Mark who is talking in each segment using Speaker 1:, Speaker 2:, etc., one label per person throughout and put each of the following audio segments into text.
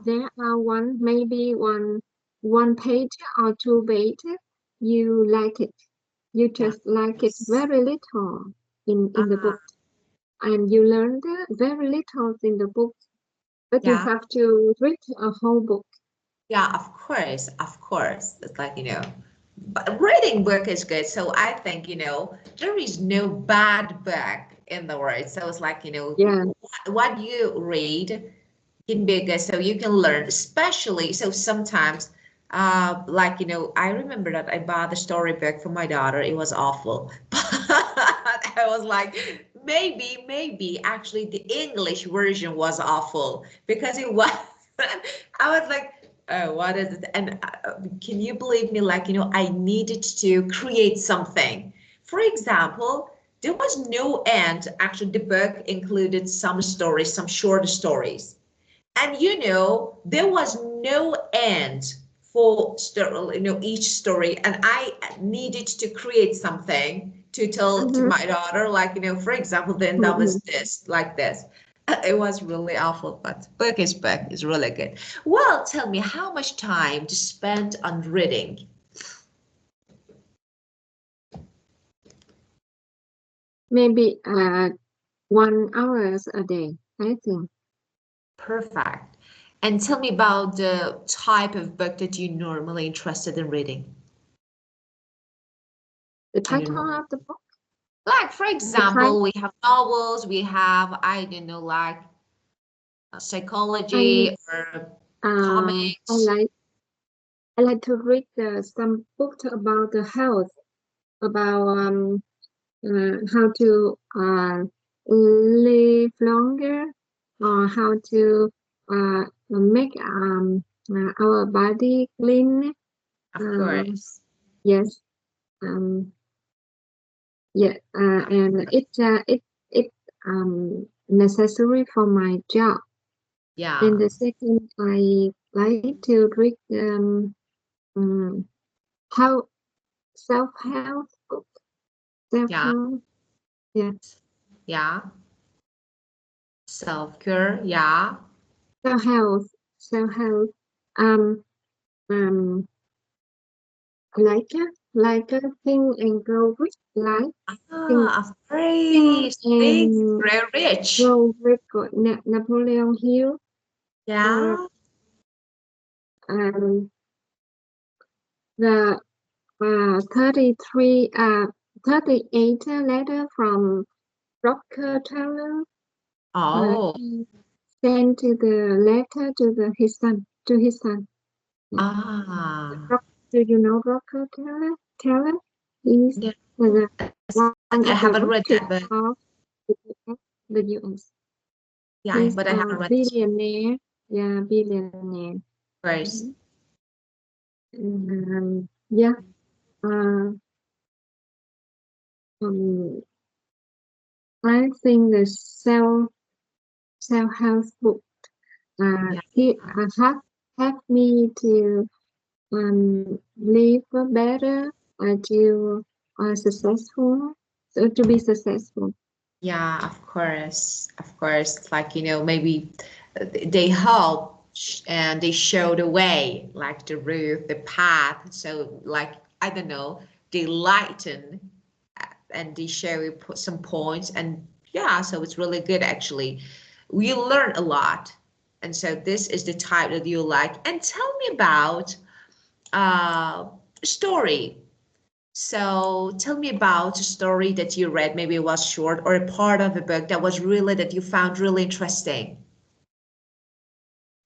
Speaker 1: there are maybe one page or two pages, you like it. You just like it
Speaker 2: Yes.
Speaker 1: very little in the book, and you learn very little in the book, but you
Speaker 2: Yeah.
Speaker 1: have to read a whole book.
Speaker 2: Yeah, of course, of course. It's like, but reading book is good. So I think, there is no bad book in the world. So it's like,
Speaker 1: Yeah,
Speaker 2: what you read can be good. So you can learn, especially. So sometimes, like, I remember that I bought a storybook for my daughter. It was awful. But I was like, maybe actually the English version was awful because it was, I was like, oh, what is it? And can you believe me? Like, I needed to create something. For example, there was no end. Actually, the book included some stories, some short stories. And there was no end for each story. And I needed to create something to tell to
Speaker 1: mm-hmm.
Speaker 2: my daughter, like, for example, the end of
Speaker 1: Mm-hmm.
Speaker 2: is this, like this. It was really awful, but book is really good. Well, tell me, how much time to spend on reading?
Speaker 1: Maybe 1 hour a day, I think.
Speaker 2: Perfect. And tell me about the type of book that you normally interested in reading.
Speaker 1: The
Speaker 2: Do you
Speaker 1: title
Speaker 2: know?
Speaker 1: of the book,
Speaker 2: Like, for
Speaker 1: the title,
Speaker 2: example, we have novels, we have, I don't know, like
Speaker 1: I
Speaker 2: psychology or
Speaker 1: I
Speaker 2: comics.
Speaker 1: like I like to read some books about the health, about how to live longer, or how to make our body clean.
Speaker 2: Of
Speaker 1: Uh,
Speaker 2: course.
Speaker 1: yes, um, yeah, and it necessary for my job. And
Speaker 2: Yeah,
Speaker 1: the second, I like to read um, how self-help book,
Speaker 2: yeah,
Speaker 1: self-help, yeah,
Speaker 2: yeah. Self-care, yeah.
Speaker 1: self-help, self-help. Um, um, like a thing and grow rich, like think,
Speaker 2: Ah, of
Speaker 1: think
Speaker 2: course. Thanks.
Speaker 1: and
Speaker 2: Very rich.
Speaker 1: grow rich. Napoleon Hill, or
Speaker 2: Yeah.
Speaker 1: um, the 38 letter from Rockefeller.
Speaker 2: Oh,
Speaker 1: He sent to the letter to his son. Yeah.
Speaker 2: ah.
Speaker 1: Do you know Rockefeller? Taylor? He's
Speaker 2: Yeah.
Speaker 1: one of the
Speaker 2: I haven't
Speaker 1: richest
Speaker 2: read that, but
Speaker 1: of the US. The US.
Speaker 2: yeah,
Speaker 1: He's
Speaker 2: but I
Speaker 1: a
Speaker 2: haven't read this book.
Speaker 1: billionaire. Yeah, billionaire.
Speaker 2: First.
Speaker 1: Mhm. Yeah. Uh, um, I think the self help book
Speaker 2: Yeah.
Speaker 1: he have me to live better, to successful, so to be successful.
Speaker 2: Yeah, of course. Of course. Like, maybe they help and they show the way, like the route, the path. So, like, I don't know, they lighten and they show you some points. And yeah, so it's really good actually. You learn a lot. And so this is the type that you like. And tell me about uh story. So tell me about a story that you read, maybe it was short or a part of a book that you found really interesting.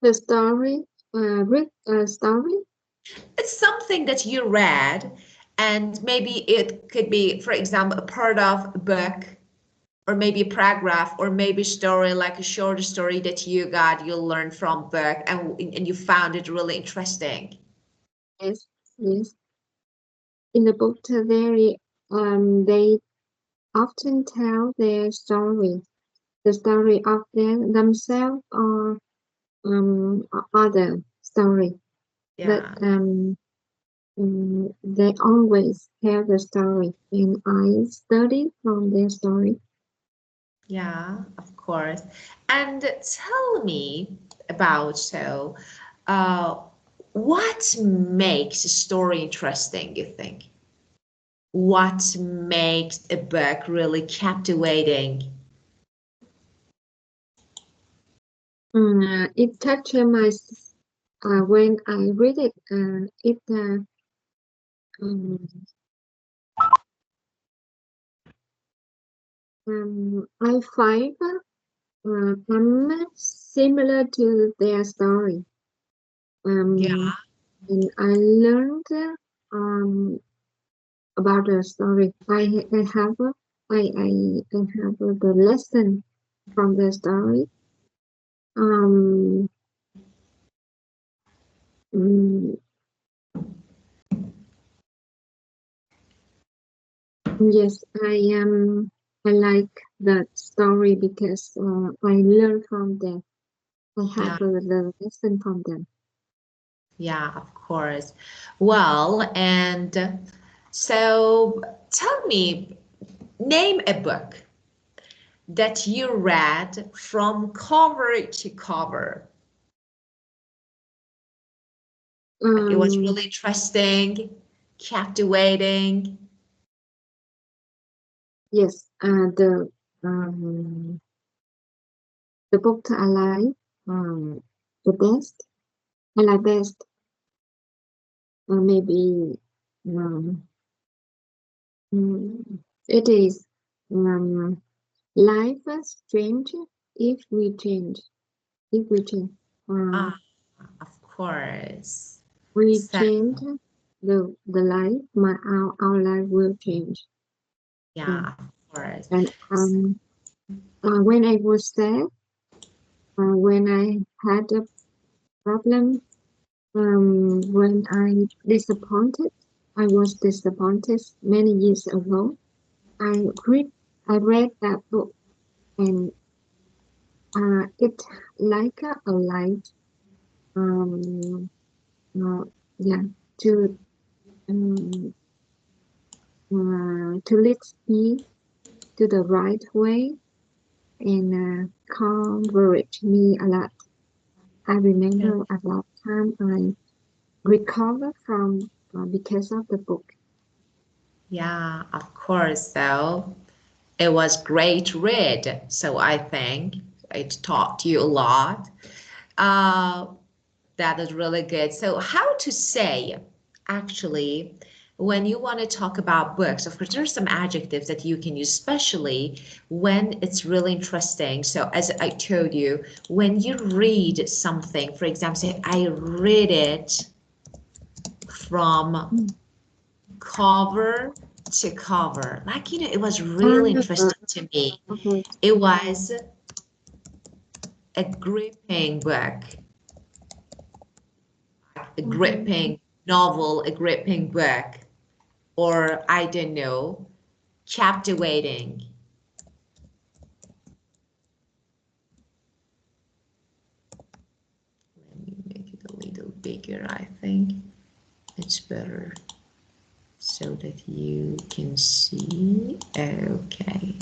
Speaker 1: The story, read a story.
Speaker 2: It's something that you read, and maybe it could be, for example, a part of a book, or maybe a paragraph, or maybe a story, like a short story that you learned from book, and you found it really interesting.
Speaker 1: Yes, yes. In the book, they often tell their story, the story of themselves, or other story. But
Speaker 2: Yeah.
Speaker 1: they always tell the story, and I study from their story.
Speaker 2: Yeah, of course. And tell me about, so what makes a story interesting, you think? What makes a book really captivating?
Speaker 1: It touched my when I read it. Um, I find I'm similar to their story.
Speaker 2: Yeah,
Speaker 1: And I learned about the story. I have the lesson from the story. Um, mm, yes, I like that story because I learn from them. I
Speaker 2: yeah,
Speaker 1: have the lesson from them.
Speaker 2: yeah, of course. Well, and so tell me, name a book that you read from cover to cover. Like it was
Speaker 1: Um,
Speaker 2: really interesting, captivating.
Speaker 1: yes, um, the book I like the best. I like best. Maybe um, it is um, life is strange if we change. If we change, uh,
Speaker 2: Ah, of course.
Speaker 1: we
Speaker 2: So,
Speaker 1: change the life. Our life will change. Yeah.
Speaker 2: yeah, of course.
Speaker 1: And when I was sad, when I had a problem, when I was disappointed many years ago. I read I read that book and it like a light um uh, yeah to um to lead me to the right way and convert me a lot. I
Speaker 2: Yeah,
Speaker 1: remember at that time I recovered from because of the book.
Speaker 2: yeah, of course. So it was great read. So I think it taught you a lot. Uh, that is really good. So how to say, actually, when you want to talk about books, of course, there's some adjectives that you can use, especially when it's really interesting. So as I told you, when you read something, for example, say, I read it from
Speaker 1: Mm.
Speaker 2: cover to cover. Like, it was
Speaker 1: Ah,
Speaker 2: really interesting to me.
Speaker 1: okay.
Speaker 2: It was a gripping book, a
Speaker 1: Mhm.
Speaker 2: gripping novel, a gripping book, or I don't know, captivating. Let me make it a little bigger, I think. It's better so that you can see. Okay.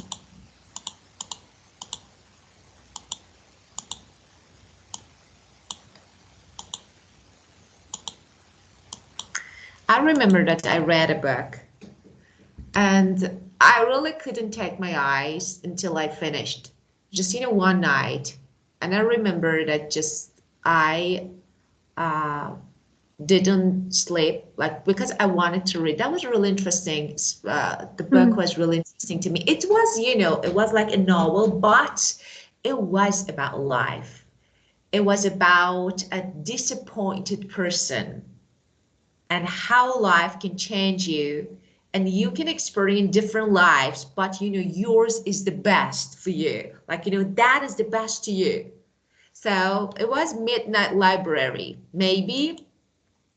Speaker 2: I remember that I read a book and I really couldn't take my eyes until I finished. Just, one night. And I remember that just I uh, didn't sleep, like, because I wanted to read. That was really interesting. The book
Speaker 1: Mhm.
Speaker 2: was really interesting to me. It was, it was like a novel, but it was about life. It was about a disappointed person and how life can change you, and you can experience different lives, but yours is the best for you, like that is the best to you. So it was Midnight Library. Maybe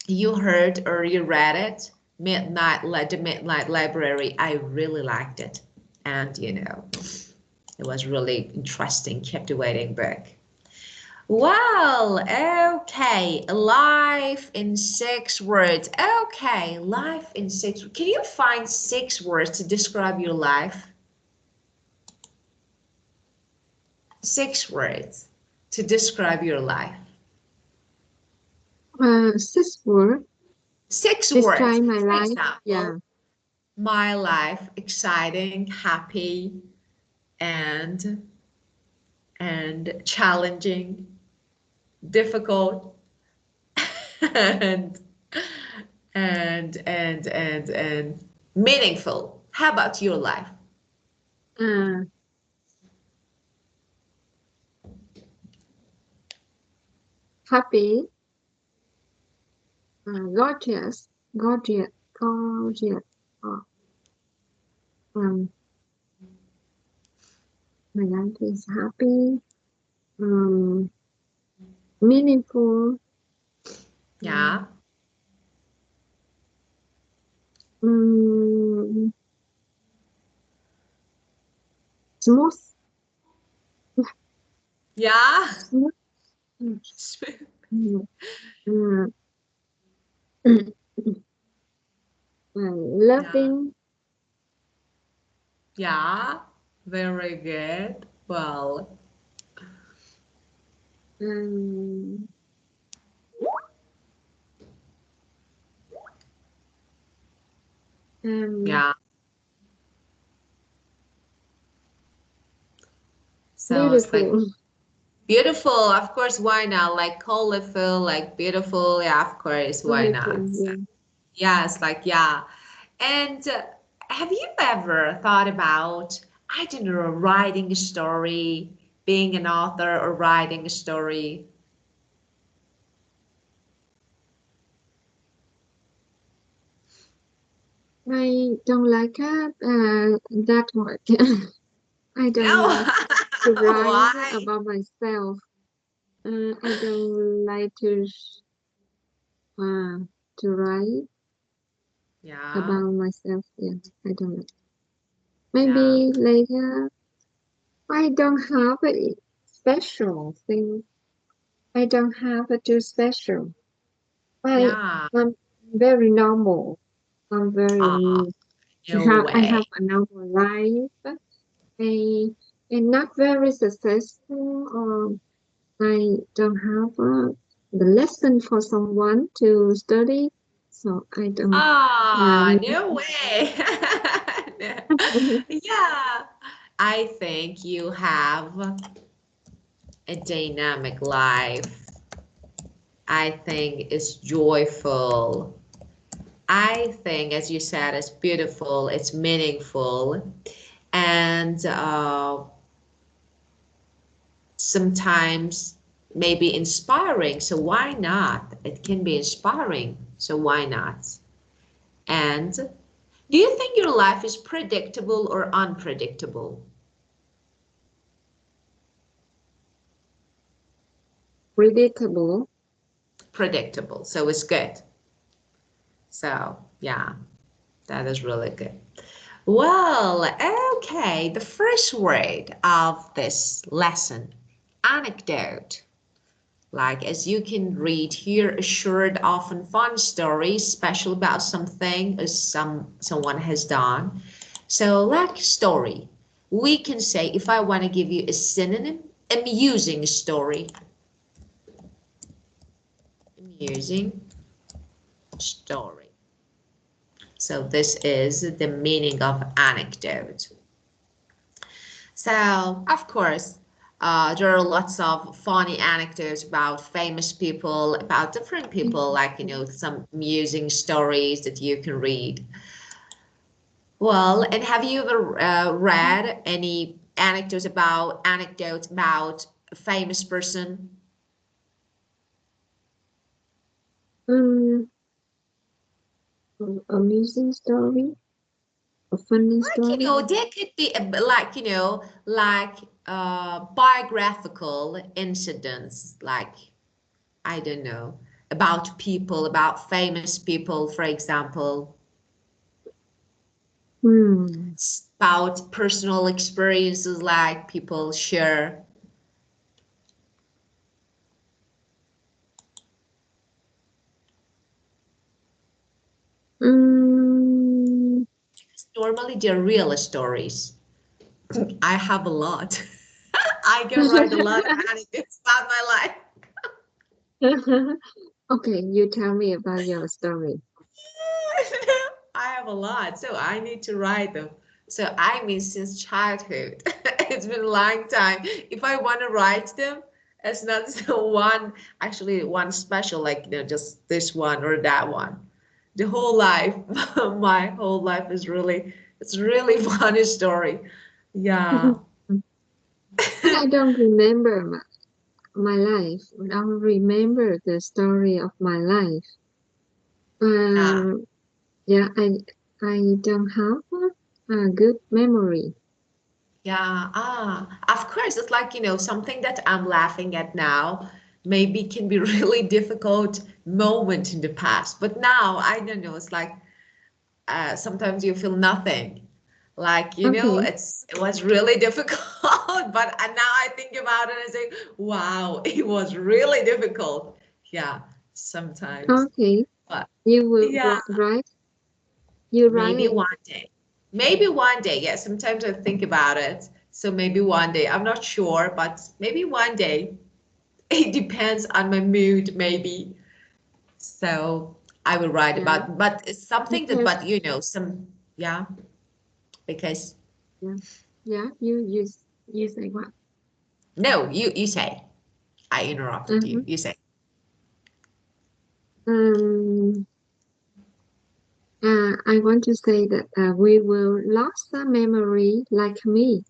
Speaker 2: you heard or you read it. The Midnight Library. I really liked it, and it was really interesting, captivating book. Well, okay. Life in 6 words. Okay, life in six. Can you find 6 words to describe your life? 6 words to describe your life.
Speaker 1: 6 words.
Speaker 2: 6 words.
Speaker 1: Describe my
Speaker 2: For
Speaker 1: life.
Speaker 2: example,
Speaker 1: Yeah.
Speaker 2: my life, exciting, happy, and challenging, difficult, and and meaningful. How about your life?
Speaker 1: Uh, happy. Gorgeous. Gorgeous. Gorgeous. Oh, um, my life is happy. Um, meaningful.
Speaker 2: Yeah,
Speaker 1: Um, smooth.
Speaker 2: yeah.
Speaker 1: Smooth. Mm, mm,
Speaker 2: Yeah,
Speaker 1: loving.
Speaker 2: yeah. Very good. Well,
Speaker 1: Um, um,
Speaker 2: yeah. So it's like
Speaker 1: beautiful.
Speaker 2: beautiful, of course, why not? Like colorful, like beautiful, yeah, of course, why not?
Speaker 1: Beautiful.
Speaker 2: So,
Speaker 1: Yeah.
Speaker 2: yeah, it's like, yeah. And have you ever thought about, I don't know, writing a story, being an author or writing a story?
Speaker 1: I don't like it that much. I don't
Speaker 2: No.
Speaker 1: like to write
Speaker 2: Why?
Speaker 1: about myself. I don't like uh, to write
Speaker 2: Yeah,
Speaker 1: about myself. Yeah, I don't like.
Speaker 2: yeah,
Speaker 1: Maybe later. I don't have a special thing. I don't have a too special. I
Speaker 2: yeah.
Speaker 1: I'm very normal. I'm
Speaker 2: Oh,
Speaker 1: very.
Speaker 2: no
Speaker 1: I have
Speaker 2: way.
Speaker 1: a normal life. I am not very successful, or I don't have the lesson for someone to study, so I don't.
Speaker 2: Ah,
Speaker 1: Um,
Speaker 2: no way. No. Yeah, I think you have a dynamic life. I think it's joyful. I think, as you said, it's beautiful, it's meaningful, and sometimes maybe inspiring. So why not? It can be inspiring. So why not? And do you think your life is predictable or unpredictable?
Speaker 1: predictable.
Speaker 2: Predictable. So it's good. So yeah, that is really good. Well, okay, the first word of this lesson, anecdote. Like as you can read here, a short, often fun story, special about something as someone has done. So like story, we can say if I want to give you a synonym, amusing story. Amusing story. So this is the meaning of anecdote. So, of course, there are lots of funny anecdotes about famous people, about different people, like, some amusing stories that you can read. Well, and have you ever read any anecdotes about a famous person?
Speaker 1: Um, amusing story, a funny
Speaker 2: Like,
Speaker 1: story.
Speaker 2: there could be like, like biographical incidents, like I don't know, about people, about famous people, for example,
Speaker 1: Hmm.
Speaker 2: about personal experiences like people share.
Speaker 1: Mm.
Speaker 2: Normally, they're real stories. I have a lot. I can write a lot of anecdotes about my life.
Speaker 1: Okay, you tell me about your story.
Speaker 2: I have a lot, so I need to write them. So I mean, since childhood, it's been a long time. If I want to write them, it's not so one, actually one special, like, just this one or that one. The whole life, my whole life is really, it's really funny story. Yeah.
Speaker 1: But I don't remember my life. I don't remember the story of my life.
Speaker 2: Yeah.
Speaker 1: Um, yeah, I don't have a good memory.
Speaker 2: Yeah, of course, it's like, something that I'm laughing at now maybe can be really difficult moment in the past. But now, I don't know, it's like sometimes you feel nothing. Like,
Speaker 1: Okay,
Speaker 2: it was really difficult, but now I think about it and say, wow, it was really difficult. Yeah, sometimes.
Speaker 1: okay.
Speaker 2: But
Speaker 1: You will
Speaker 2: yeah.
Speaker 1: write. You write
Speaker 2: Maybe
Speaker 1: it.
Speaker 2: one day. Maybe one day. Yeah, sometimes I think about it. So maybe one day. I'm not sure, but maybe one day. It depends on my mood, maybe. So I will write
Speaker 1: Yeah,
Speaker 2: about, but it's something that,
Speaker 1: because
Speaker 2: but yeah, because
Speaker 1: yeah, yeah. You say what?
Speaker 2: no, you say. I interrupted you.
Speaker 1: Uh-huh.
Speaker 2: You say.
Speaker 1: Um, I want to say that we will lose a memory like me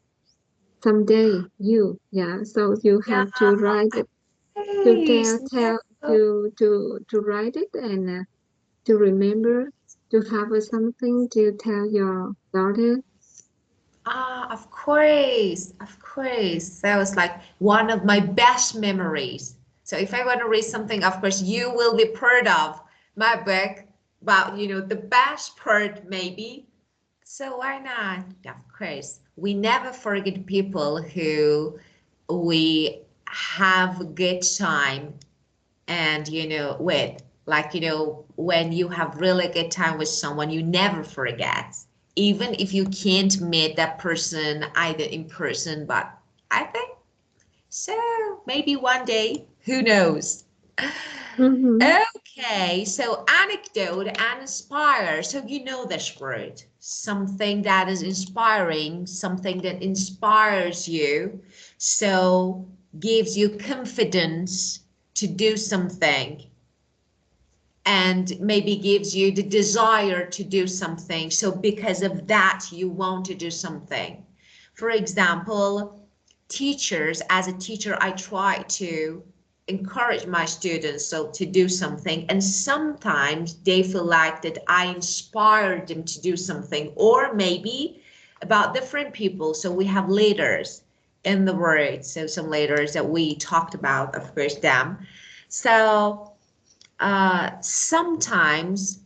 Speaker 1: someday. Yeah. So you
Speaker 2: Yeah,
Speaker 1: have to write it to
Speaker 2: please.
Speaker 1: tell
Speaker 2: No.
Speaker 1: to write it and to remember to have something to tell your daughter.
Speaker 2: Of course, of course. That was like one of my best memories. So if I want to read something, of course, you will be part of my book about, the best part maybe. So why not? Of course, we never forget people who we have a good time and, with, like, when you have really good time with someone, you never forget, even if you can't meet that person either in person. But I think so, maybe one day, who knows.
Speaker 1: Mm-hmm.
Speaker 2: Okay, so anecdote and inspire. So this word, something that is inspiring, something that inspires you, so gives you confidence to do something and maybe gives you the desire to do something. So because of that, you want to do something. For example, teachers, as a teacher, I try to encourage my students so to do something, and sometimes they feel like that I inspired them to do something, or maybe about different people. So we have leaders in the world, so some leaders that we talked about, of course, them. So sometimes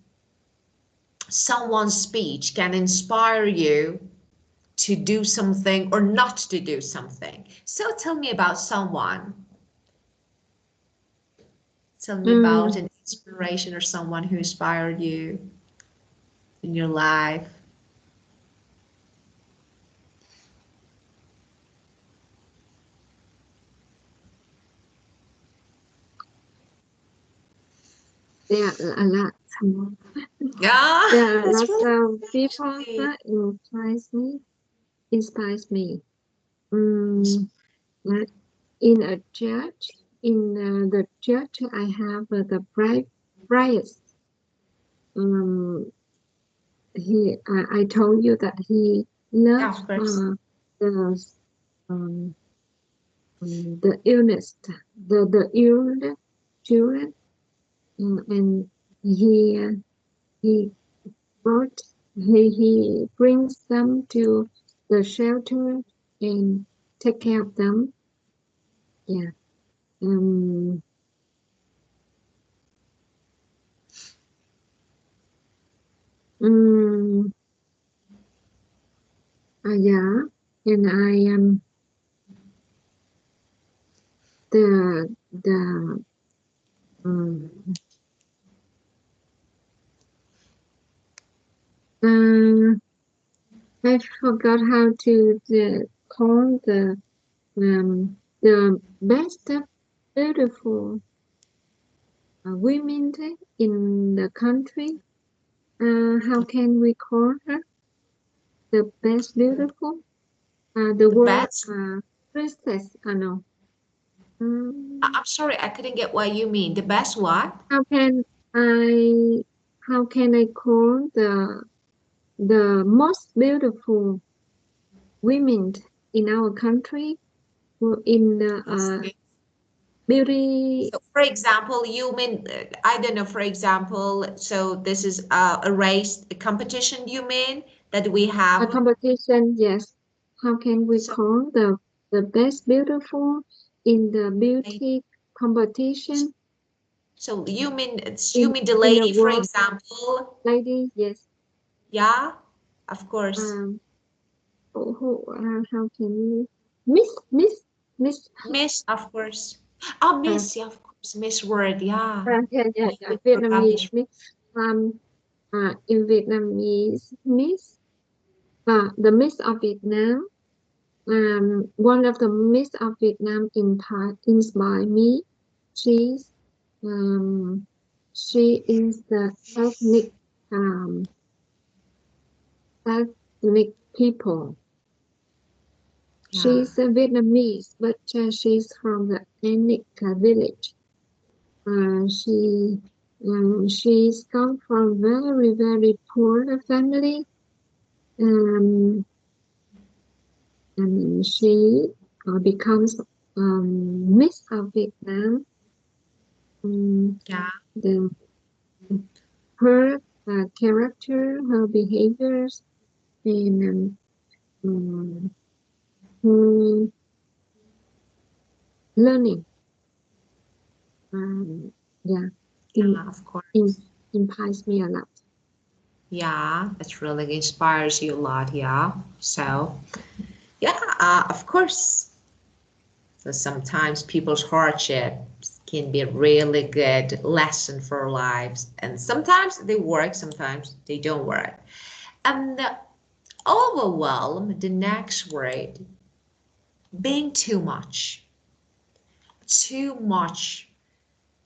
Speaker 2: someone's speech can inspire you to do something or not to do something. So tell me about someone. Tell me about
Speaker 1: Mm,
Speaker 2: an inspiration or someone who inspired you in your life.
Speaker 1: there are a lot.
Speaker 2: Yeah,
Speaker 1: There are
Speaker 2: that's
Speaker 1: lots
Speaker 2: really
Speaker 1: of people
Speaker 2: actually.
Speaker 1: that inspires me. Mm, like in a church, in the church, I have the priest. Um, I told you that he
Speaker 2: Yeah,
Speaker 1: loves
Speaker 2: of course.
Speaker 1: the the illness, the ill children, and he he brought he brings them to the shelter and take care of them. Yeah. Um. Mm, yeah. And I am the uh, I forgot how to call the best beautiful women in the country. How can we call her? The best beautiful? The
Speaker 2: The
Speaker 1: word
Speaker 2: best.
Speaker 1: princess. No.
Speaker 2: I'm sorry, I couldn't get what you mean. The best what?
Speaker 1: How can I how can I call the most beautiful women in our country who in the
Speaker 2: Yes, good.
Speaker 1: beauty
Speaker 2: So, for example, you mean, I don't know, for example, so this is a race, a competition you mean that we
Speaker 1: a
Speaker 2: have?
Speaker 1: competition? Yes. How can we
Speaker 2: So,
Speaker 1: call the best beautiful in the
Speaker 2: I-
Speaker 1: beauty competition
Speaker 2: so you mean the
Speaker 1: in the
Speaker 2: lady, for
Speaker 1: world?
Speaker 2: example?
Speaker 1: Lady, yes.
Speaker 2: Yeah, of course.
Speaker 1: Um, how can we Miss
Speaker 2: Miss, of course. Oh,
Speaker 1: uh,
Speaker 2: Miss, yeah, of course. Miss word, yeah.
Speaker 1: yeah,
Speaker 2: We forgot
Speaker 1: Vietnamese
Speaker 2: Miss.
Speaker 1: Miss in Vietnamese Miss the Miss of Vietnam. One of the Miss of Vietnam inspired me. She's um, she is the um, ethnic people.
Speaker 2: Yeah,
Speaker 1: She's a Vietnamese, but she's from the ethnic village. She's come from very very poor family. Um, and she becomes Miss of Vietnam. Um,
Speaker 2: yeah,
Speaker 1: the her character, her behaviors, and her learning, um, yeah, in,
Speaker 2: yeah, of
Speaker 1: in,
Speaker 2: course.
Speaker 1: inspires me a lot.
Speaker 2: Yeah, it really inspires you a lot, yeah. So, yeah, of course. So sometimes people's hardships can be a really good lesson for our lives. And sometimes they work, sometimes they don't work. And the overwhelm, the next word, being too much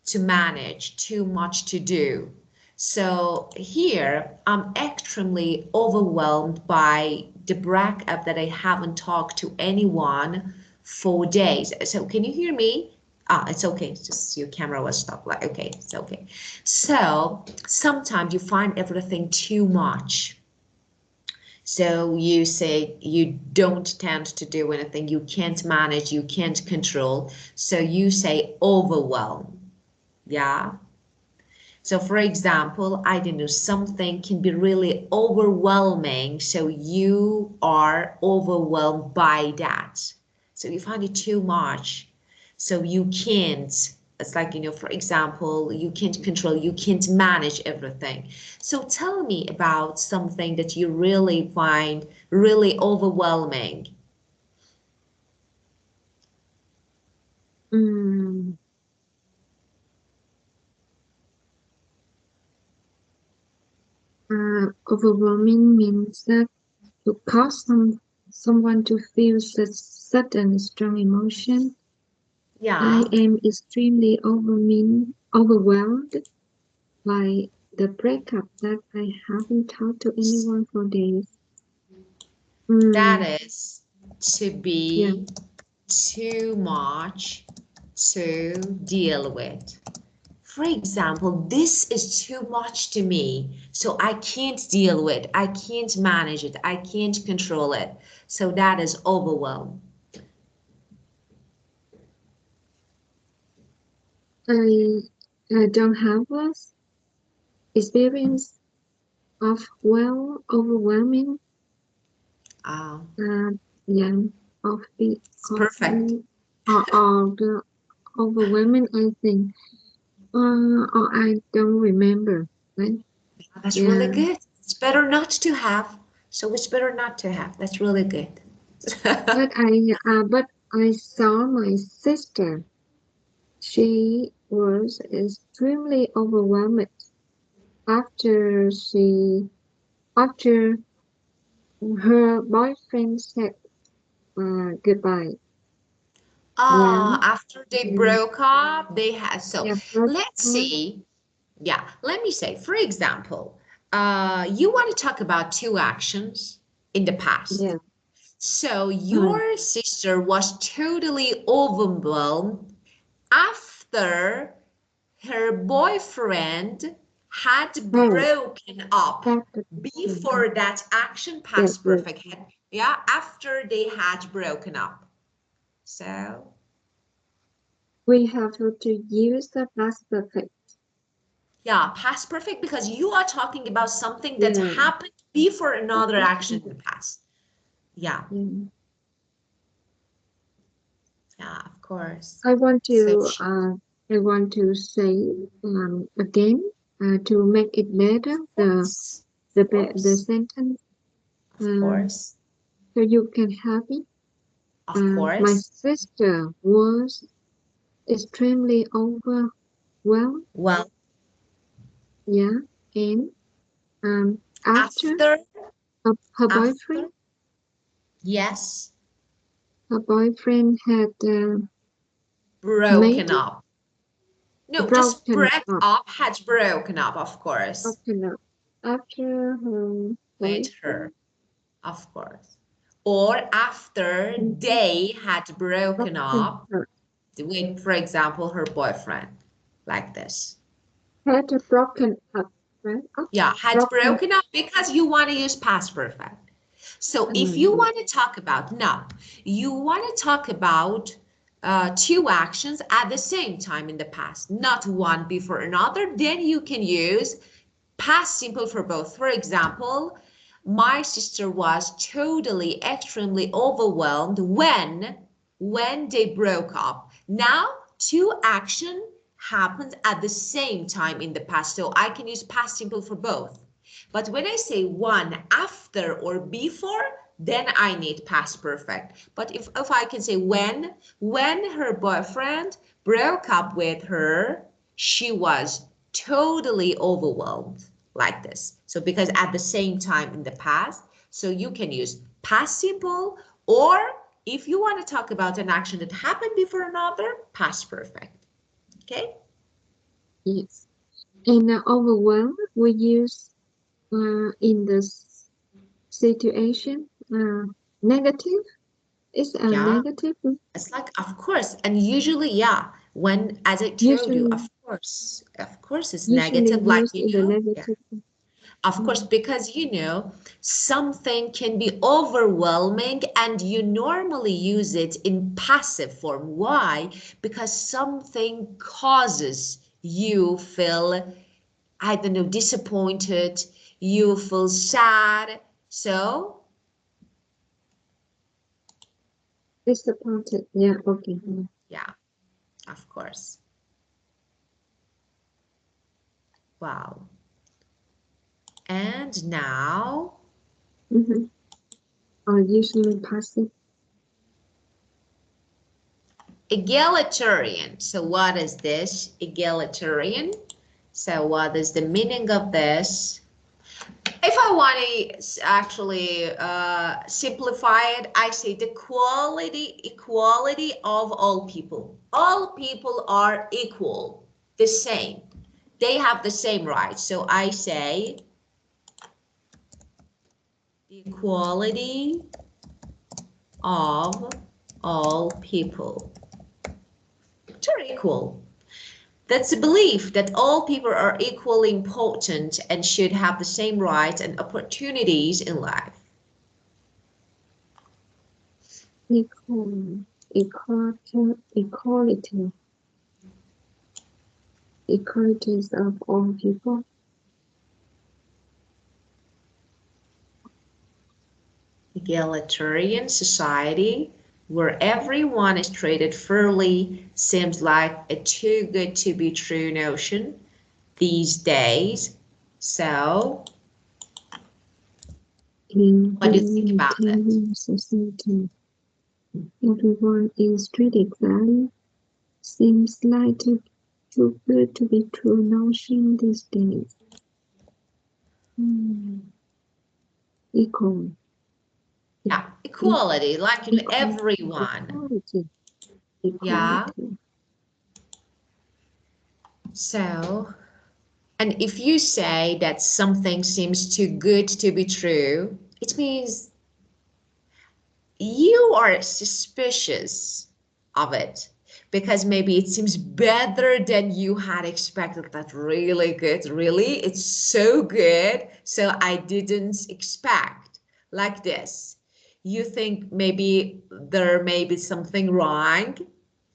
Speaker 2: to manage, too much to do. So here I'm extremely overwhelmed by the breakup that I haven't talked to anyone for days. So can you hear me? Ah, it's okay. It's just your camera was stuck. Like, okay, it's okay. So sometimes you find everything too much. So you say you don't tend to do anything, you can't manage, you can't control. So you say overwhelm. Yeah. So for example, I don't know, something can be really overwhelming. So you are overwhelmed by that. So you find it too much. So you can't, it's like, for example, you can't control, you can't manage everything. So tell me about something that you really find really overwhelming.
Speaker 1: Um, Overwhelming means that to cause someone to feel such sudden strong emotion. I
Speaker 2: Yeah,
Speaker 1: am extremely overwhelmed by the breakup that I haven't talked to anyone for days. Mm,
Speaker 2: that is to
Speaker 1: yeah.
Speaker 2: be too much to deal with. For example, this is too much to me, so I can't deal with, I can't manage it, I can't control it. So that is overwhelm.
Speaker 1: I, I don't have a experience of overwhelming.
Speaker 2: Ah,
Speaker 1: Uh, yeah, of the
Speaker 2: it's
Speaker 1: of
Speaker 2: perfect.
Speaker 1: the the overwhelming. I think. Or I don't remember. Right?
Speaker 2: That's really
Speaker 1: Yeah,
Speaker 2: good. It's better not to have. So it's better not to have. That's really good.
Speaker 1: but I saw my sister. She was extremely overwhelmed after after her boyfriend said goodbye. Yeah.
Speaker 2: After they
Speaker 1: And
Speaker 2: broke up, they had, so
Speaker 1: yeah,
Speaker 2: let's see. Yeah, let me say, for example, you want to talk about two actions in the past.
Speaker 1: yeah.
Speaker 2: So
Speaker 1: Right.
Speaker 2: your sister was totally overwhelmed after her boyfriend had
Speaker 1: Right.
Speaker 2: broken up.
Speaker 1: That's the question.
Speaker 2: Before that action,
Speaker 1: Yes,
Speaker 2: past
Speaker 1: yes.
Speaker 2: perfect. Yeah, after they had broken up. So,
Speaker 1: We have to use the past perfect.
Speaker 2: yeah, past perfect because you are talking about something that
Speaker 1: Yeah.
Speaker 2: happened before another
Speaker 1: Okay.
Speaker 2: action in the past. Yeah,
Speaker 1: Yeah.
Speaker 2: yeah, of course.
Speaker 1: I want
Speaker 2: So,
Speaker 1: to say again to make it better
Speaker 2: of
Speaker 1: the
Speaker 2: course,
Speaker 1: sentence
Speaker 2: of
Speaker 1: um,
Speaker 2: course,
Speaker 1: so you can have it.
Speaker 2: of
Speaker 1: My
Speaker 2: course.
Speaker 1: sister was extremely overwhelmed.
Speaker 2: Well,
Speaker 1: Yeah, and after
Speaker 2: after,
Speaker 1: her
Speaker 2: after,
Speaker 1: boyfriend
Speaker 2: yes,
Speaker 1: her boyfriend had made
Speaker 2: broken up. No, just
Speaker 1: broken
Speaker 2: break
Speaker 1: up
Speaker 2: up, had broken up, of course,
Speaker 1: broken up after her
Speaker 2: with her,
Speaker 1: boyfriend.
Speaker 2: of course. Or after
Speaker 1: Mhm.
Speaker 2: they had broken
Speaker 1: Broken
Speaker 2: up
Speaker 1: up.
Speaker 2: with, for example, her boyfriend, like this.
Speaker 1: Had a broken up, right? Up,
Speaker 2: Yeah, had
Speaker 1: broken.
Speaker 2: broken up because you want to use past perfect. So if you
Speaker 1: Mm,
Speaker 2: want to talk about, now, you want to talk about two actions at the same time in the past, not one before another, then you can use past simple for both. For example, my sister was totally, extremely overwhelmed when they broke up. Now, two action happens at the same time in the past, so I can use past simple for both. But when I say one after or before, then I need past perfect. But if I can say when her boyfriend broke up with her, she was totally overwhelmed, like this. So because at the same time in the past, so you can use past simple, or if you want to talk about an action that happened before another, past perfect. Okay?
Speaker 1: yes. And overwhelmed we use in this situation negative is a
Speaker 2: Yeah,
Speaker 1: negative
Speaker 2: it's like, of course, and usually, yeah, when, as I told you,
Speaker 1: usually
Speaker 2: of course, it's
Speaker 1: usually
Speaker 2: negative, like,
Speaker 1: used in the
Speaker 2: yeah,
Speaker 1: negative.
Speaker 2: of course,
Speaker 1: Mm,
Speaker 2: because, something can be overwhelming and you normally use it in passive form. Why? Because something causes you feel, I don't know, disappointed, you feel sad. So,
Speaker 1: disappointed. Yeah. Okay. Mm.
Speaker 2: yeah, of course. Wow. And now,
Speaker 1: Mm-hmm. Or usually passive.
Speaker 2: egalitarian. So what is this? Egalitarian. So what is the meaning of this? If I want to actually simplify it, I say the equality of all people. All people are equal, the same. They have the same rights. So I say the equality of all people. They're equal. That's the belief that all people are equally important and should have the same rights and opportunities in life.
Speaker 1: Equal, equality, equalities of all people.
Speaker 2: Egalitarian society where everyone is treated fairly seems like a too good to be true notion these days. So,
Speaker 1: In
Speaker 2: what do you think about that?
Speaker 1: humanitarian society, everyone is treated fairly. Seems like too good to be true notion these days. Hmm. Equal,
Speaker 2: Yeah,
Speaker 1: e-
Speaker 2: equality, like in
Speaker 1: equal,
Speaker 2: everyone.
Speaker 1: equality.
Speaker 2: Yeah.
Speaker 1: equality.
Speaker 2: So, and if you say that something seems too good to be true, it means you are suspicious of it because maybe it seems better than you had expected. That really good, really, it's so good. So I didn't expect like this. You think maybe there may be something wrong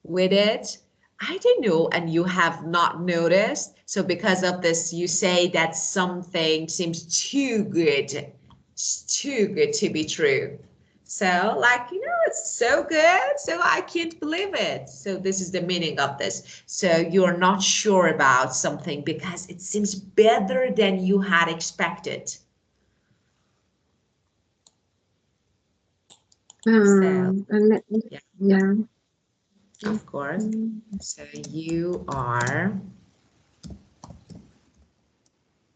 Speaker 2: with it. I don't know, and you have not noticed. So because of this, you say that something seems too good. It's too good to be true. So, like, it's so good, so I can't believe it. So this is the meaning of this. So you're not sure about something because it seems better than you had expected. So, yeah,
Speaker 1: Yeah.
Speaker 2: of course. So you are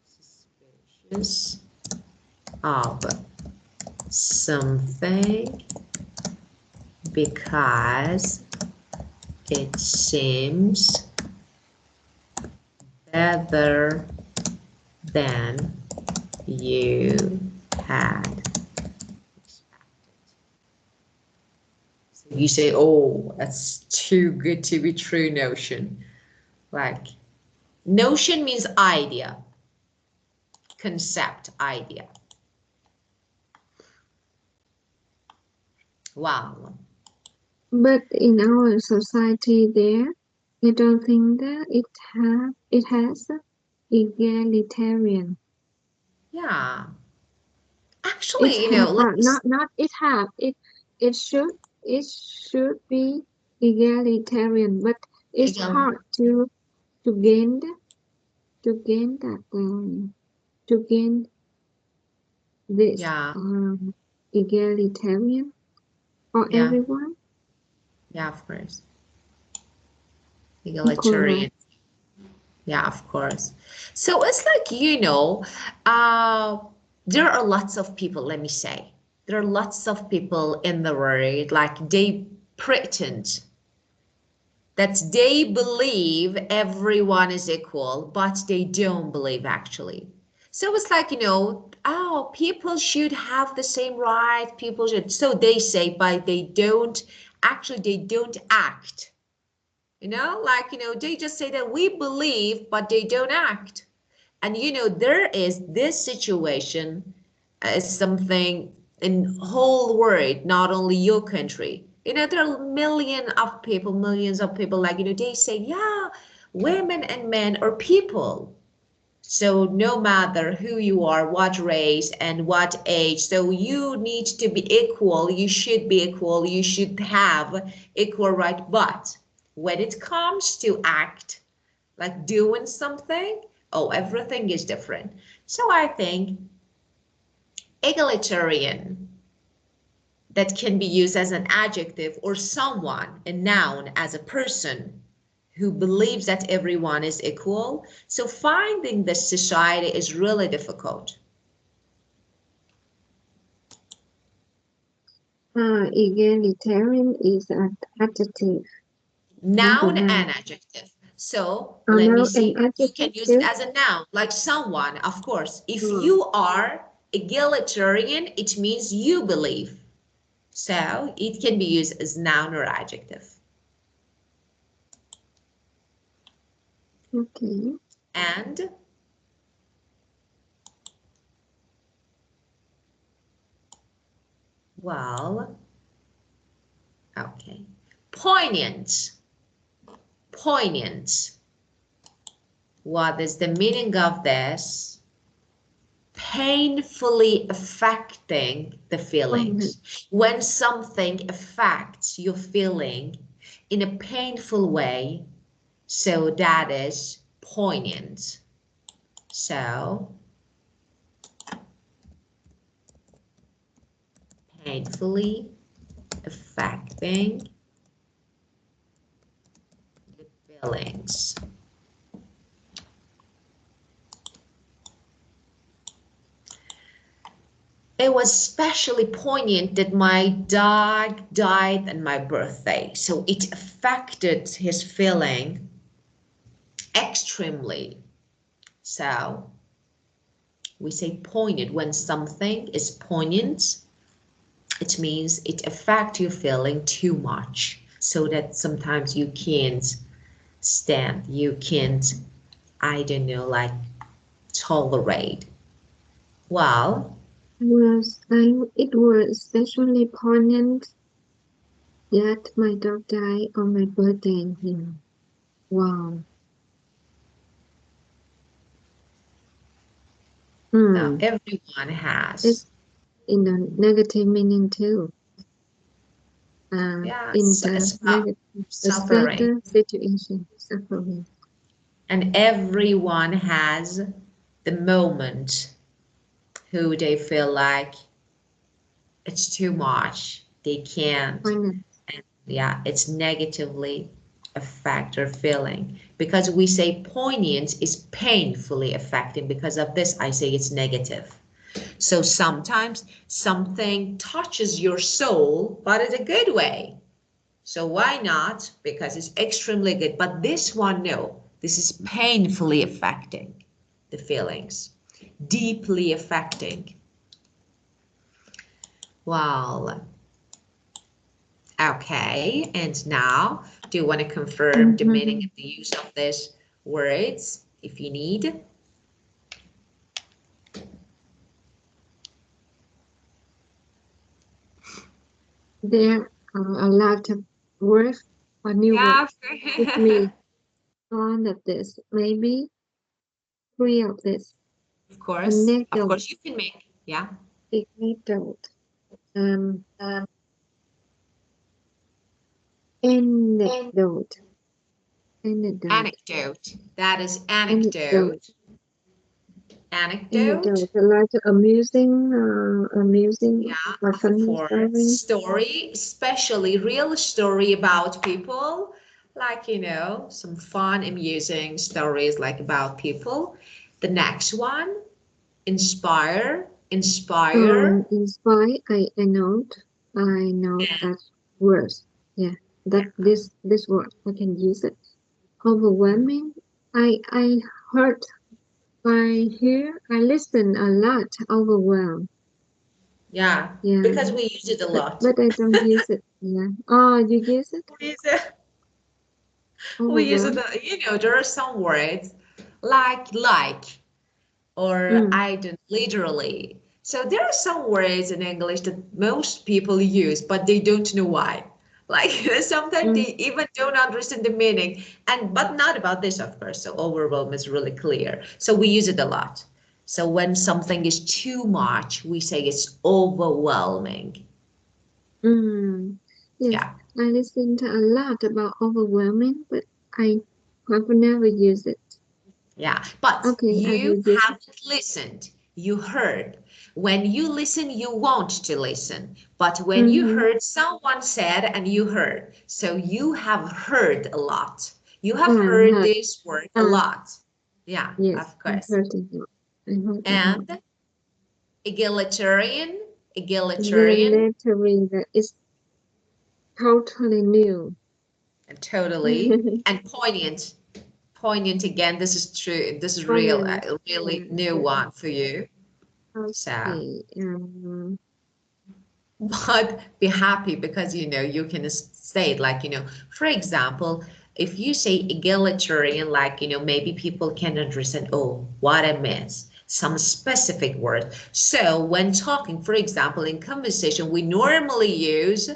Speaker 2: suspicious of something because it seems better than you had expected. So you say, oh, that's too good to be true notion. Like, notion means idea, concept, idea. Wow.
Speaker 1: But in our society there, I don't think that it has egalitarian.
Speaker 2: Yeah.
Speaker 1: It
Speaker 2: Actually,
Speaker 1: have
Speaker 2: let me
Speaker 1: not it have it should it should be egalitarian, but it's
Speaker 2: again.
Speaker 1: hard to gain that to gain this
Speaker 2: Yeah,
Speaker 1: egalitarian for
Speaker 2: yeah,
Speaker 1: everyone
Speaker 2: yeah, of course.
Speaker 1: equal
Speaker 2: Egalitarian.
Speaker 1: rights.
Speaker 2: Yeah, of course. So it's like, uh, there are lots of people, let me say, there are lots of people in the world, like they pretend that they believe everyone is equal, but they don't believe actually. So it's like, oh, people should have the same right, people should, so they say, but they don't, actually, they don't act. They just say that we believe, but they don't act. And there is this situation as something in whole world, not only your country. There are millions of people, like, they say, yeah, women and men are people. So no matter who you are, what race and what age, so you need to be equal, you should be equal, you should have equal right. But when it comes to act, like doing something, oh, everything is different. So I think egalitarian, that can be used as an adjective, or someone, a noun, as a person who believes that everyone is equal. So finding the society is really difficult.
Speaker 1: Egalitarian is an adjective, not a
Speaker 2: Noun and
Speaker 1: noun.
Speaker 2: adjective. So
Speaker 1: Oh
Speaker 2: let me
Speaker 1: no, an
Speaker 2: see. You can
Speaker 1: adjective
Speaker 2: use it
Speaker 1: too.
Speaker 2: as a noun, like someone, of course. If
Speaker 1: Oh,
Speaker 2: you are egalitarian, it means you believe. So it can be used as noun or adjective.
Speaker 1: okay.
Speaker 2: And, well, okay. Poignant. Poignant. What is the meaning of this? Painfully affecting the
Speaker 1: Poignant.
Speaker 2: feelings. When something affects your feeling in a painful way, so that is poignant. So, painfully affecting the feelings. It was especially poignant that my dad died on my birthday, so it affected his feeling extremely. So we say poignant when something is poignant. It means it affects your feeling too much, so that sometimes you can't stand, you can't, I don't know, like tolerate. Well,
Speaker 1: it was especially poignant that my dog died on my birthday. Yeah. Wow.
Speaker 2: now
Speaker 1: Hmm.
Speaker 2: everyone has,
Speaker 1: It's in the negative meaning too.
Speaker 2: yeah,
Speaker 1: In the
Speaker 2: it's about
Speaker 1: negative, a
Speaker 2: suffering,
Speaker 1: certain situation, suffering.
Speaker 2: and everyone has the moment who they feel like it's too much, they can't,
Speaker 1: Poignant.
Speaker 2: and yeah, it's negatively affect their feeling. Because we say poignant is painfully affecting, because of this I say it's negative. So sometimes something touches your soul, but in a good way. So why not? Because it's extremely good. But this one, no, this is painfully affecting the feelings, deeply affecting. Well, okay. And now, do you want to confirm the meaning
Speaker 1: Mm-hmm.
Speaker 2: and the use of these words if you need?
Speaker 1: There are a lot of words or new
Speaker 2: Yeah,
Speaker 1: words with me. One of this, maybe three of this.
Speaker 2: of course. Of
Speaker 1: Anecdote,
Speaker 2: course, you can make, yeah.
Speaker 1: anecdote, um, anecdote, anecdote,
Speaker 2: Anecdote. That is
Speaker 1: anecdote,
Speaker 2: anecdote. Anecdote.
Speaker 1: anecdote. Like amusing
Speaker 2: Yeah,
Speaker 1: or
Speaker 2: of
Speaker 1: funny
Speaker 2: course.
Speaker 1: story.
Speaker 2: Story, especially real story about people, like, some fun, amusing stories like about people. The next one, inspire, inspire.
Speaker 1: Inspire. I know that word. Yeah,
Speaker 2: Yeah,
Speaker 1: this word I can use it. Overwhelming. I heard I listen a lot. Overwhelmed.
Speaker 2: yeah,
Speaker 1: Yeah,
Speaker 2: because we use it a lot.
Speaker 1: but I don't use it. Yeah. Oh, you use it?
Speaker 2: We use it, we use it,
Speaker 1: Overwhelmed.
Speaker 2: there are some words like, or
Speaker 1: Mm,
Speaker 2: I don't literally. So there are some words in English that most people use, but they don't know why. Like sometimes
Speaker 1: mm,
Speaker 2: they even don't understand the meaning. And but not about this, of course. So overwhelm is really clear. So we use it a lot. So when something is too much, we say it's overwhelming.
Speaker 1: mm. Yes,
Speaker 2: Yeah.
Speaker 1: I listen to a lot about overwhelming, but I have never used it.
Speaker 2: Yeah, but
Speaker 1: Okay, I
Speaker 2: you
Speaker 1: will use it.
Speaker 2: haven't listened. You heard. When you listen, you want to listen. But when you
Speaker 1: Mm-hmm.
Speaker 2: heard, someone said and you heard. So you have heard a lot. You have
Speaker 1: I
Speaker 2: heard
Speaker 1: heard.
Speaker 2: this word a
Speaker 1: Ah,
Speaker 2: lot. Yeah,
Speaker 1: yes,
Speaker 2: of
Speaker 1: I
Speaker 2: course.
Speaker 1: heard it. I heard it.
Speaker 2: And egalitarian, egalitarian,
Speaker 1: Military that is totally new.
Speaker 2: totally. And poignant. Poignant again. This is true. This is real,
Speaker 1: Poignant.
Speaker 2: really
Speaker 1: Yeah,
Speaker 2: new
Speaker 1: yeah.
Speaker 2: one for you. So.
Speaker 1: Okay.
Speaker 2: But be happy because you can say it like for example, if you say egalitarian, like maybe people can understand, oh, what I meant, some specific word. So when talking, for example, in conversation, we normally use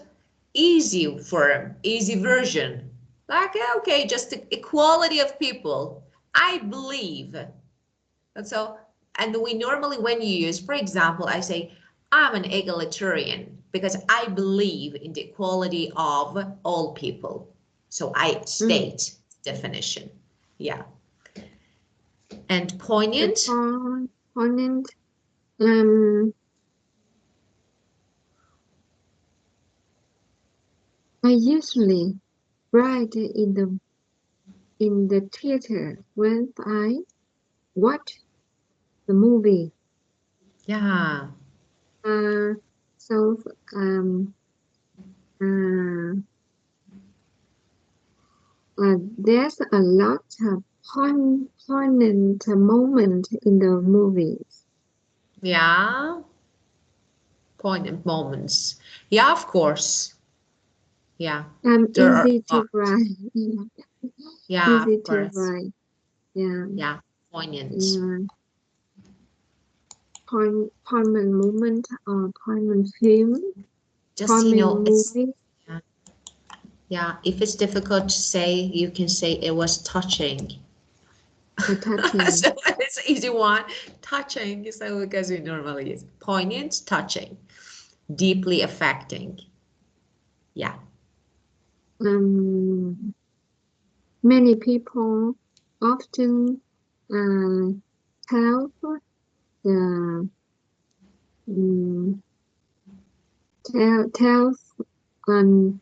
Speaker 2: easy form, easy version, like okay, just the equality of people, I believe. And so, and we normally, when you use, for example, I say, I'm an egalitarian because I believe in the equality of all people. So I
Speaker 1: Mm.
Speaker 2: state definition. Yeah. And
Speaker 1: The
Speaker 2: poignant.
Speaker 1: poignant. Um, I usually write in the theater when I watch the movie.
Speaker 2: Yeah.
Speaker 1: So uh, there's a lot of poignant moment in the movies.
Speaker 2: Yeah. Poignant moments. Yeah, of course. Yeah. There are
Speaker 1: Easy
Speaker 2: a lot.
Speaker 1: to write.
Speaker 2: Yeah,
Speaker 1: Easy
Speaker 2: of
Speaker 1: to
Speaker 2: course.
Speaker 1: write. Yeah.
Speaker 2: Yeah. Poignant.
Speaker 1: Yeah. Poignant moment or poignant film,
Speaker 2: Just,
Speaker 1: poignant
Speaker 2: it's,
Speaker 1: movie,
Speaker 2: yeah. Yeah. If it's difficult to say, you can say it was touching.
Speaker 1: touching.
Speaker 2: So it's an easy one. Touching. So because we normally use poignant, touching, deeply affecting. Yeah.
Speaker 1: Um, Many people often uh, tell the um, tell tells um,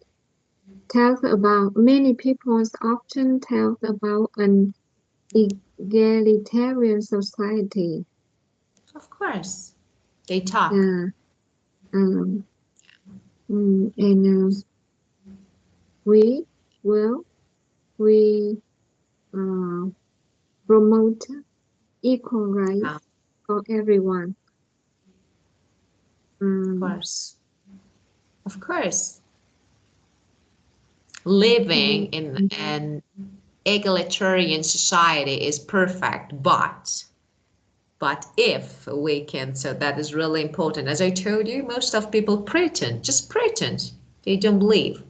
Speaker 1: tells about many people often tells about an egalitarian society.
Speaker 2: Of course. They talk.
Speaker 1: Uh, um, and we will we uh, promote equal
Speaker 2: Yeah,
Speaker 1: rights for everyone.
Speaker 2: of
Speaker 1: Um,
Speaker 2: course. Of course. Living in
Speaker 1: mm,
Speaker 2: an egalitarian society is perfect, but if we can, so that is really important. As I told you, most of people pretend, just pretend. They don't believe.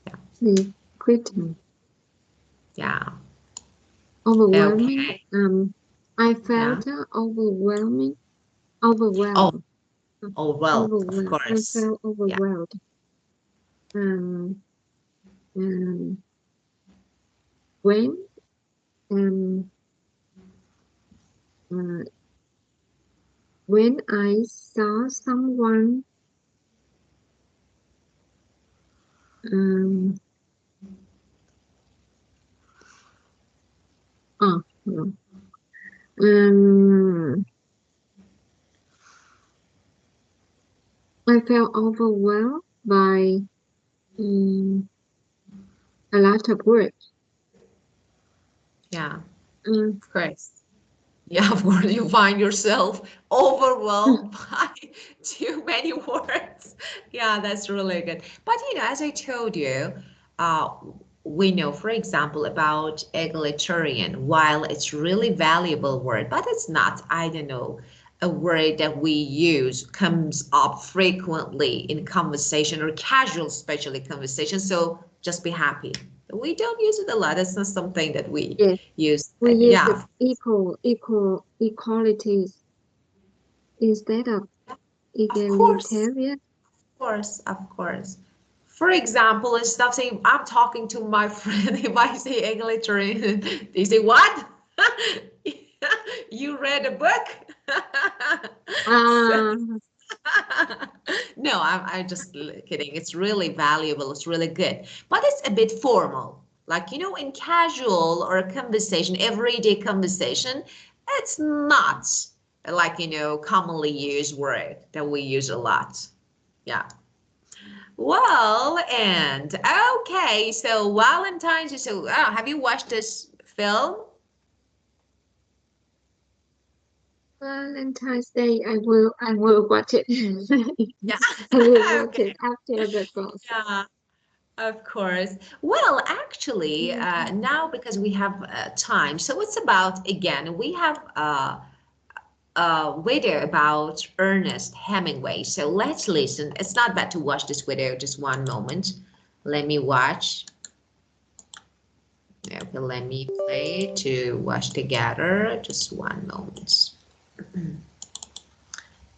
Speaker 2: Yeah.
Speaker 1: the Britain
Speaker 2: Yeah.
Speaker 1: overwhelming.
Speaker 2: Okay.
Speaker 1: I
Speaker 2: Yeah.
Speaker 1: felt
Speaker 2: Oh,
Speaker 1: overwhelmed,
Speaker 2: oh well, of
Speaker 1: overwhelmed. I
Speaker 2: course.
Speaker 1: felt
Speaker 2: Yeah.
Speaker 1: overwhelmed. Um, um, when um, uh, when I saw someone um, no. I felt overwhelmed by um, a lot of work.
Speaker 2: Yeah.
Speaker 1: Um,
Speaker 2: Of course. Yeah, of course, you find yourself overwhelmed by too many words. Yeah, that's really good. But as I told you, uh, we know, for example, about egalitarian, while it's really valuable word, but it's not, I don't know, a word that we use comes up frequently in conversation or casual, especially conversation. So just be happy. We don't use it a lot. It's not something that we
Speaker 1: yes,
Speaker 2: use.
Speaker 1: we use
Speaker 2: Yeah,
Speaker 1: equalities instead of
Speaker 2: of course,
Speaker 1: egalitarian.
Speaker 2: of course, of course. For example, instead of saying, I'm talking to my friend, if I say egalitarian, they say, what? You read a book? So,
Speaker 1: Ah,
Speaker 2: no, I'm just kidding. It's really valuable. It's really good. But it's a bit formal. Like, in casual or conversation, everyday conversation, it's not like, commonly used word that we use a lot. Yeah. Well, and okay, so Valentine's. So, have you watched this film?
Speaker 1: Valentine's Day. I will watch it.
Speaker 2: Yeah.
Speaker 1: I will watch
Speaker 2: Okay.
Speaker 1: it after the class.
Speaker 2: Yeah, of course. Well, actually,
Speaker 1: Mhm.
Speaker 2: now because we have time, so it's about again, we have a video about Ernest Hemingway. So let's listen. It's not bad to watch this video. Just one moment. Let me watch. Okay, let me play to watch together. Just one moment.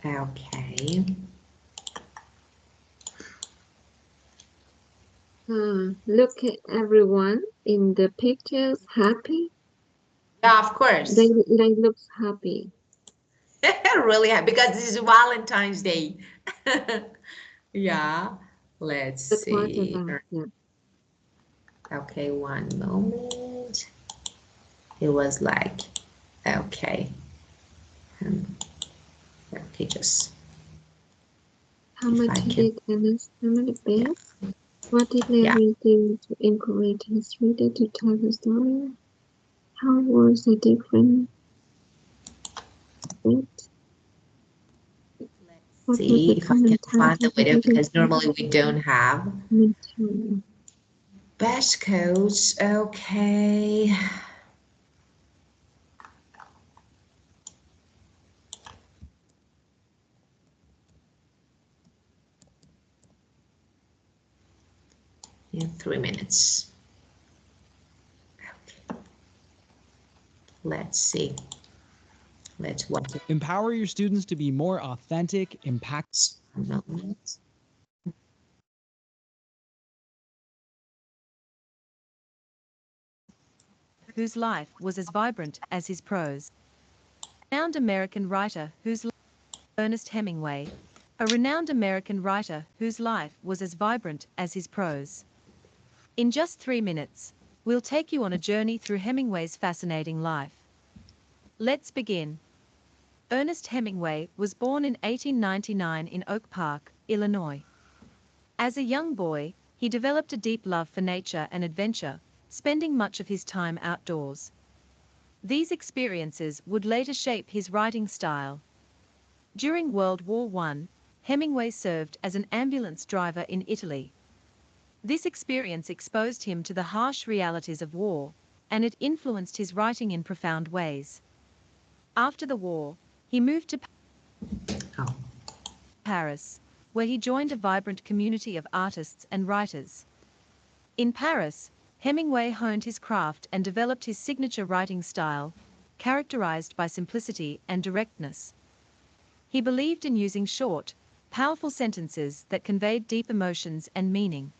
Speaker 2: Okay.
Speaker 1: Look at everyone in the pictures happy.
Speaker 2: Yeah, of course.
Speaker 1: They look happy.
Speaker 2: Really happy because this is Valentine's Day. Yeah. Let's
Speaker 1: The part
Speaker 2: see.
Speaker 1: about yeah.
Speaker 2: Okay, one moment. It was like, okay. Hmm, okay, just.
Speaker 1: How much did Ernest Hemingway bet?
Speaker 2: Yeah.
Speaker 1: What did Larry do to encourage his reader to tell the story? How was the different bet? What was
Speaker 2: See
Speaker 1: the
Speaker 2: if I
Speaker 1: common
Speaker 2: can
Speaker 1: type
Speaker 2: find the
Speaker 1: of
Speaker 2: video
Speaker 1: reading
Speaker 2: because normally we don't have.
Speaker 1: material?
Speaker 2: Best codes, okay. In 3 minutes. Okay. Let's see. Let's watch it.
Speaker 3: Empower your students to be more authentic, impactful.
Speaker 4: Whose life was as vibrant as his prose. Renowned American writer whose Ernest Hemingway, a renowned American writer whose life was as vibrant as his prose. In just 3 minutes, we'll take you on a journey through Hemingway's fascinating life. Let's begin. Ernest Hemingway was born in 1899 in Oak Park, Illinois. As a young boy, he developed a deep love for nature and adventure, spending much of his time outdoors. These experiences would later shape his writing style. During World War I, Hemingway served as an ambulance driver in Italy. This experience exposed him to the harsh realities of war, and it influenced his writing in profound ways. After the war, he moved to Paris, where he joined a vibrant community of artists and writers. In Paris, Hemingway honed his craft and developed his signature writing style, characterized by simplicity and directness. He believed in using short, powerful sentences that conveyed deep emotions and meaning.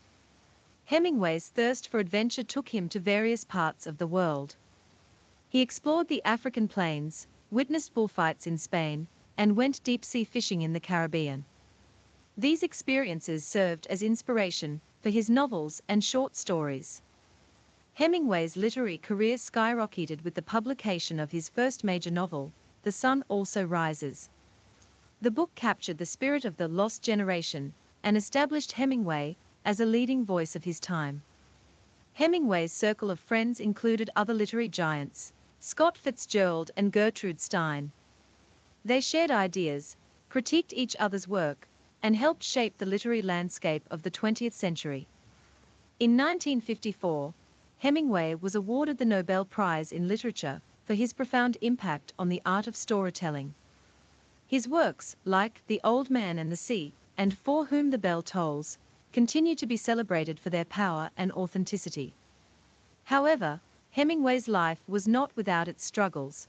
Speaker 4: Hemingway's thirst for adventure took him to various parts of the world. He explored the African plains, witnessed bullfights in Spain, and went deep-sea fishing in the Caribbean. These experiences served as inspiration for his novels and short stories. Hemingway's literary career skyrocketed with the publication of his first major novel, The Sun Also Rises. The book captured the spirit of the lost generation and established Hemingway as a leading voice of his time. Hemingway's circle of friends included other literary giants, Scott Fitzgerald and Gertrude Stein. They shared ideas, critiqued each other's work, and helped shape the literary landscape of the 20th century. In 1954, Hemingway was awarded the Nobel Prize in Literature for his profound impact on the art of storytelling. His works, like The Old Man and the Sea and For Whom the Bell Tolls, continue to be celebrated for their power and authenticity. However, Hemingway's life was not without its struggles.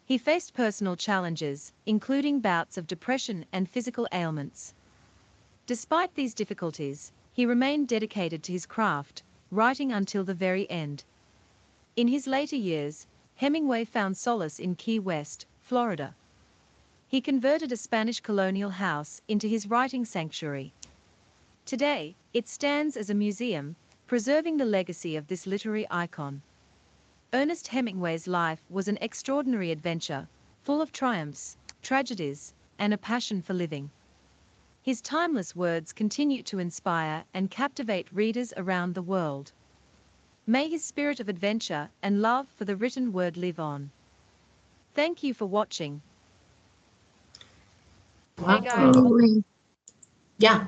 Speaker 4: He faced personal challenges, including bouts of depression and physical ailments. Despite these difficulties, he remained dedicated to his craft, writing until the very end. In his later years, Hemingway found solace in Key West, Florida. He converted a Spanish colonial house into his writing sanctuary. Today, it stands as a museum, preserving the legacy of this literary icon. Ernest Hemingway's life was an extraordinary adventure, full of triumphs, tragedies, and a passion for living. His timeless words continue to inspire and captivate readers around the world. May his spirit of adventure and love for the written word live on. Thank you for watching.
Speaker 2: Wow.
Speaker 4: Hey guys.
Speaker 1: Anyway,
Speaker 2: Yeah.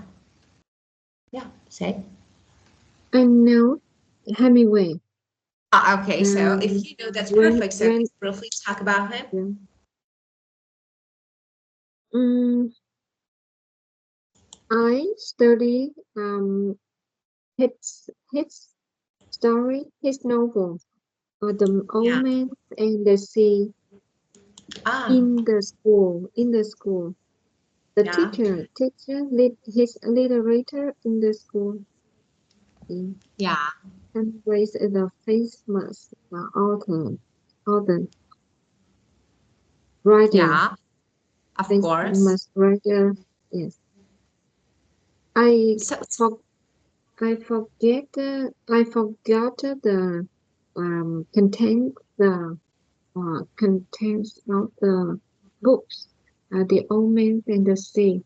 Speaker 2: Yeah, say.
Speaker 1: I know Hemingway.
Speaker 2: Okay, so if you know, that's
Speaker 1: when
Speaker 2: perfect. So
Speaker 1: when
Speaker 2: briefly talk about him.
Speaker 1: yeah. Mm, I study his story, his novel, The Old
Speaker 2: Yeah.
Speaker 1: Man and the Sea
Speaker 2: Ah,
Speaker 1: in the school. In the school, the
Speaker 2: yeah.
Speaker 1: teacher lead his literature in the school. Mm.
Speaker 2: Yeah.
Speaker 1: And Grace is a famous author, writer,
Speaker 2: Yeah. Of course.
Speaker 1: famous writer. Yes, I
Speaker 2: So,
Speaker 1: for, I forgot the contents of the books, The Old Man and the Sea.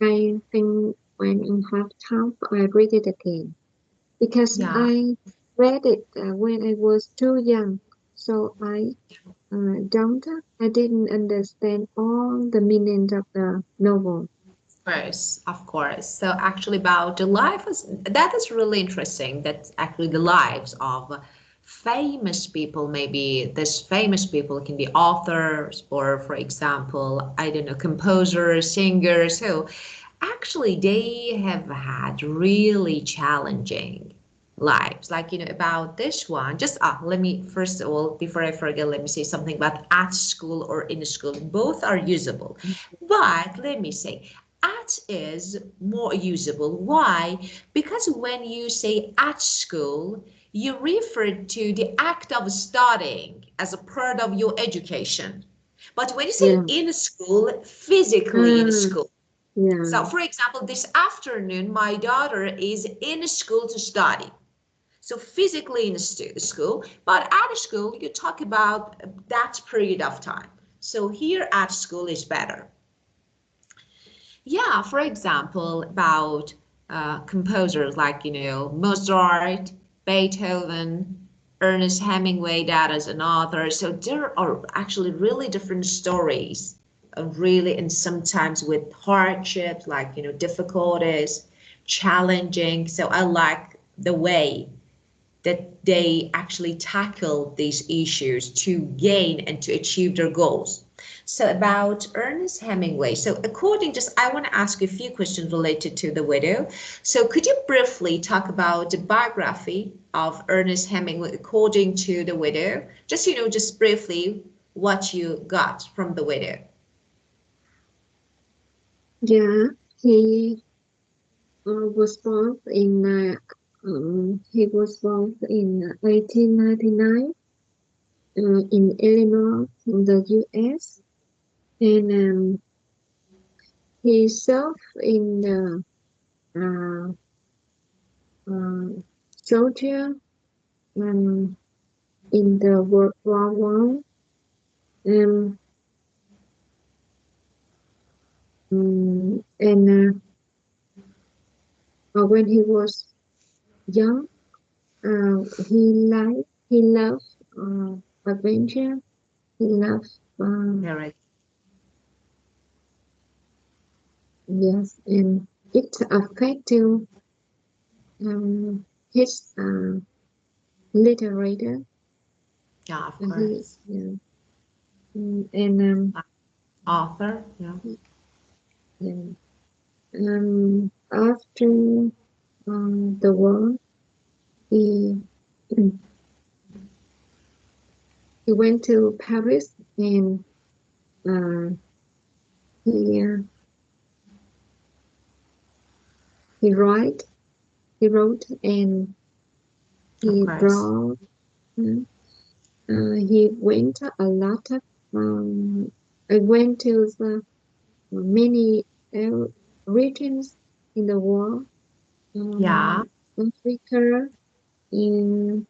Speaker 1: I think when I have time, I read it again because
Speaker 2: Yeah.
Speaker 1: I read it when I was too young, so I didn't understand all the meaning of the novel.
Speaker 2: Of course. So actually about the life that is really interesting. That's actually the lives of famous people. Maybe this famous people can be authors or, for example, I don't know, composers, singers. So actually they have had really challenging lives. Like, about this one, just let me first of all, before I forget, let me say something about at school or in school. Both are usable, but let me say at is more usable. Why? Because when you say at school, you refer to the act of studying as a part of your education. But when you say
Speaker 1: Yeah.
Speaker 2: in school, physically in
Speaker 1: Ah,
Speaker 2: school. So,
Speaker 1: yeah.
Speaker 2: for example, this afternoon, my daughter is in school to study. So physically in school, but at school, you talk about that period of time. So here at school is better. Yeah, for example, about composers like, Mozart, Beethoven, Ernest Hemingway, that is an author. So there are actually really different stories, really, and sometimes with hardships, like, difficulties, challenging. So I like the way that they actually tackle these issues to gain and to achieve their goals. So about Ernest Hemingway. So I want to ask you a few questions related to the widow. So could you briefly talk about the biography of Ernest Hemingway according to the widow? Just briefly what you got from the widow.
Speaker 1: Yeah. He was born in 1899 in Illinois, in the U.S. And he served in the uh, soldier in the World War One. Um, and when he was young, he loved adventure. He loved
Speaker 2: Correct.
Speaker 1: yes, and it affected his literature.
Speaker 2: Yeah, of
Speaker 1: He
Speaker 2: course.
Speaker 1: yeah. And
Speaker 2: Author. Yeah.
Speaker 1: yeah. After the war, he he went to Paris and uh, he he write he wrote and
Speaker 2: Of
Speaker 1: he
Speaker 2: course.
Speaker 1: draw. uh, he went a lot of I went to the many regions in the world,
Speaker 2: Yeah.
Speaker 1: Africa, in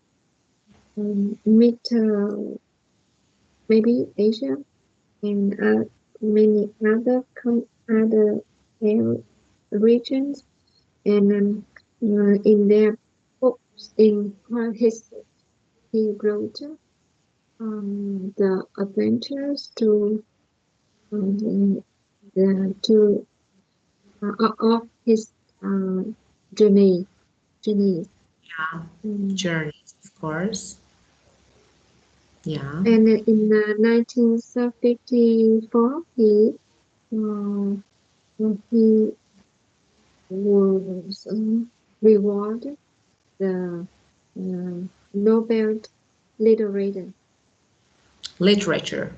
Speaker 1: mid maybe Asia, and many other regions, and in their books, in his he wrote the adventures um, to of his uh, journey journeys.
Speaker 2: Yeah.
Speaker 1: Mm.
Speaker 2: Journeys, of course. Yeah.
Speaker 1: And in 1954, uh, he was rewarded the Nobel literature,
Speaker 2: Literature.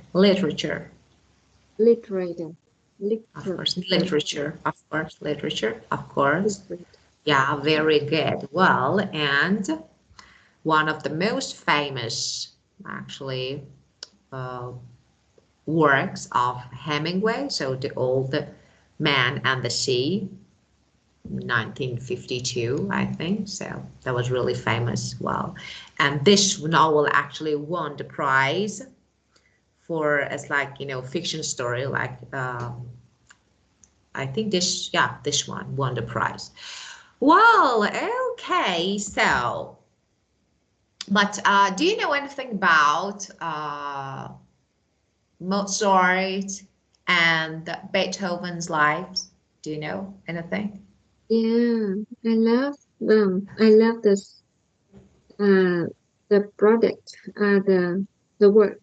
Speaker 1: literature,
Speaker 2: Of course,
Speaker 1: literature,
Speaker 2: literature, of course.
Speaker 1: literature.
Speaker 2: Yeah, very good. Well, and one of the most famous, actually, uh, works of Hemingway, so The Old Man and the Sea, 1952, I think. So that was really famous. Well, and this novel actually won the prize for as like fiction story, like I think this, yeah, this one won the prize. Well, okay, so, but do you know anything about Mozart and Beethoven's lives? Do you know anything?
Speaker 1: Yeah, I love them. I love this the product, the work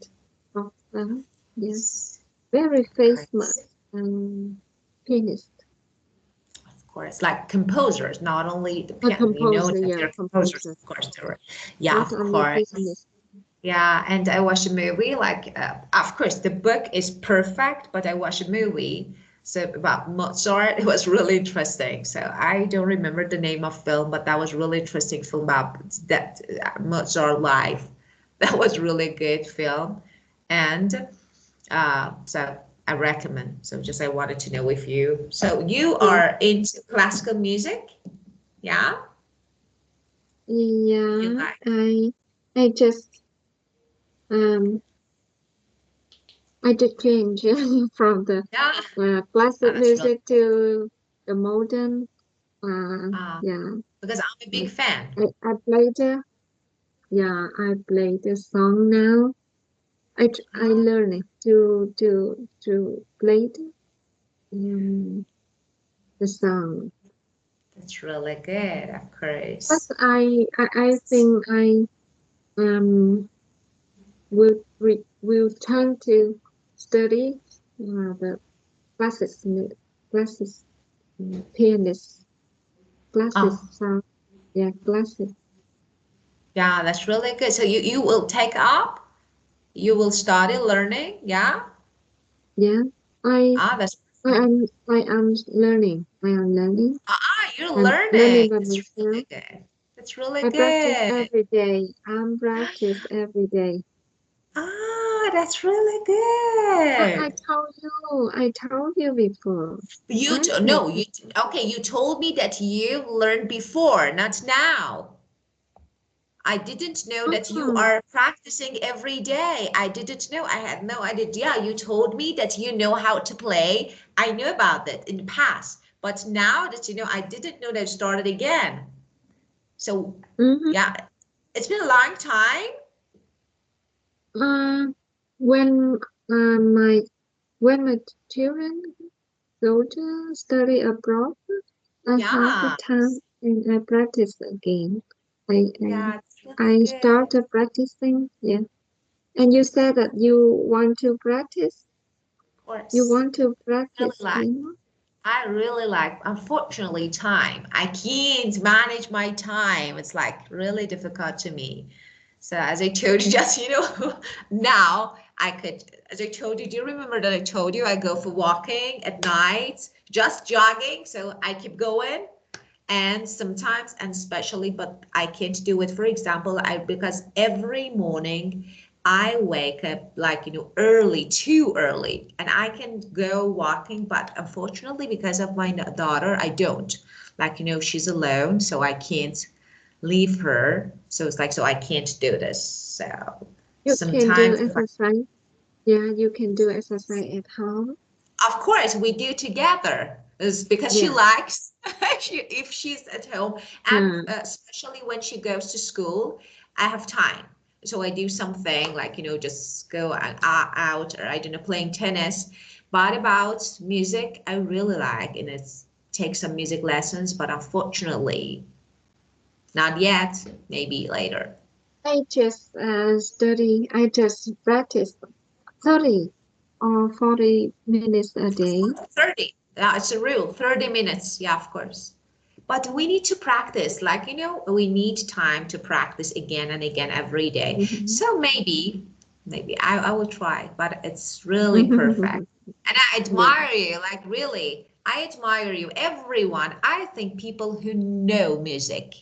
Speaker 1: of them. Yes, very famous
Speaker 2: Chris.
Speaker 1: pianist,
Speaker 2: Of course, like composers, not only the
Speaker 1: a
Speaker 2: piano, you know
Speaker 1: composer.
Speaker 2: that
Speaker 1: Yeah,
Speaker 2: they're composers,
Speaker 1: composer,
Speaker 2: of course, they're, yeah,
Speaker 1: not
Speaker 2: of
Speaker 1: only
Speaker 2: course.
Speaker 1: pianist.
Speaker 2: Yeah, and I watched a movie, like, of course, the book is perfect, but I watched a movie so about Mozart. It was really interesting. So I don't remember the name of film, but that was really interesting film about that Mozart life. That was really good film, and so I recommend. So just I wanted to know if you. So you
Speaker 1: Yeah,
Speaker 2: are into classical music, yeah? You
Speaker 1: yeah.
Speaker 2: like,
Speaker 1: I just um I did change from the
Speaker 2: yeah?
Speaker 1: classic
Speaker 2: That's really.
Speaker 1: music to the modern.
Speaker 2: Uh,
Speaker 1: Yeah,
Speaker 2: because I'm a big
Speaker 1: I,
Speaker 2: fan.
Speaker 1: I played. Yeah, I play the song now. I
Speaker 2: Ah,
Speaker 1: learning to play um, the song.
Speaker 2: that's really good, of
Speaker 1: But
Speaker 2: course.
Speaker 1: I think I um will turn to study the classic classic pianist classic
Speaker 2: Oh,
Speaker 1: song. Yeah, classic.
Speaker 2: yeah, that's really good. So you will take up, you will study learning, yeah?
Speaker 1: Yeah, I
Speaker 2: Ah, that's
Speaker 1: I am learning. I am learning.
Speaker 2: you're
Speaker 1: I'm
Speaker 2: learning.
Speaker 1: learning by
Speaker 2: That's
Speaker 1: myself.
Speaker 2: really good. That's really
Speaker 1: I practice
Speaker 2: good.
Speaker 1: every day. I'm practice every day.
Speaker 2: Ah, that's really
Speaker 1: I
Speaker 2: good.
Speaker 1: I told you before.
Speaker 2: You
Speaker 1: I
Speaker 2: t no, you
Speaker 1: practice.
Speaker 2: okay, you told me that you learned before, not now. I didn't know that you
Speaker 1: Oh,
Speaker 2: are practicing every day. I didn't know. I had no idea. You told me that you know how to play. I knew about that in the past, but now that you know, I didn't know that you started again. So
Speaker 1: mm-hmm.
Speaker 2: yeah, it's been a long time.
Speaker 1: Uh, when my when my children go to study abroad, I have the
Speaker 2: Yeah,
Speaker 1: time and I practice again. I
Speaker 2: yeah, it's really
Speaker 1: I
Speaker 2: good.
Speaker 1: started practicing. Yeah, and you said that you want to practice.
Speaker 2: Of
Speaker 1: You
Speaker 2: course.
Speaker 1: want to
Speaker 2: Really
Speaker 1: practice
Speaker 2: like.
Speaker 1: piano?
Speaker 2: I really like, unfortunately, time. I can't manage my time. It's like really difficult to me. So as I told you, just now I could, as I told you, do you remember that I told you I go for walking at night, just jogging? So I keep going, and sometimes, and especially, but I can't do it. For example, I because every morning I wake up like early, too early, and I can go walking, but unfortunately, because of my daughter, I don't. Like she's alone, so I can't leave her. So it's like so I can't do this. So
Speaker 1: You can do
Speaker 2: sometimes,
Speaker 1: exercise. Yeah, you can do exercise at home.
Speaker 2: of course, we do together. Is because she
Speaker 1: Yeah.
Speaker 2: likes if she's at home, and
Speaker 1: Yeah.
Speaker 2: especially when she goes to school, I have time. So I do something like just go out, or I don't know, playing tennis. But about music, I really like, and it's take some music lessons. But unfortunately, not yet. Maybe later.
Speaker 1: I just study. I just practice 30 or 40 minutes a day.
Speaker 2: 30. It's a rule. 30 minutes. Yeah, of course. But we need to practice. Like, we need time to practice again and again every day.
Speaker 1: Mhm.
Speaker 2: So maybe I will try, but it's really perfect. And I
Speaker 1: Yeah.
Speaker 2: admire you. Like, really, I admire you. Everyone. I think people who know music,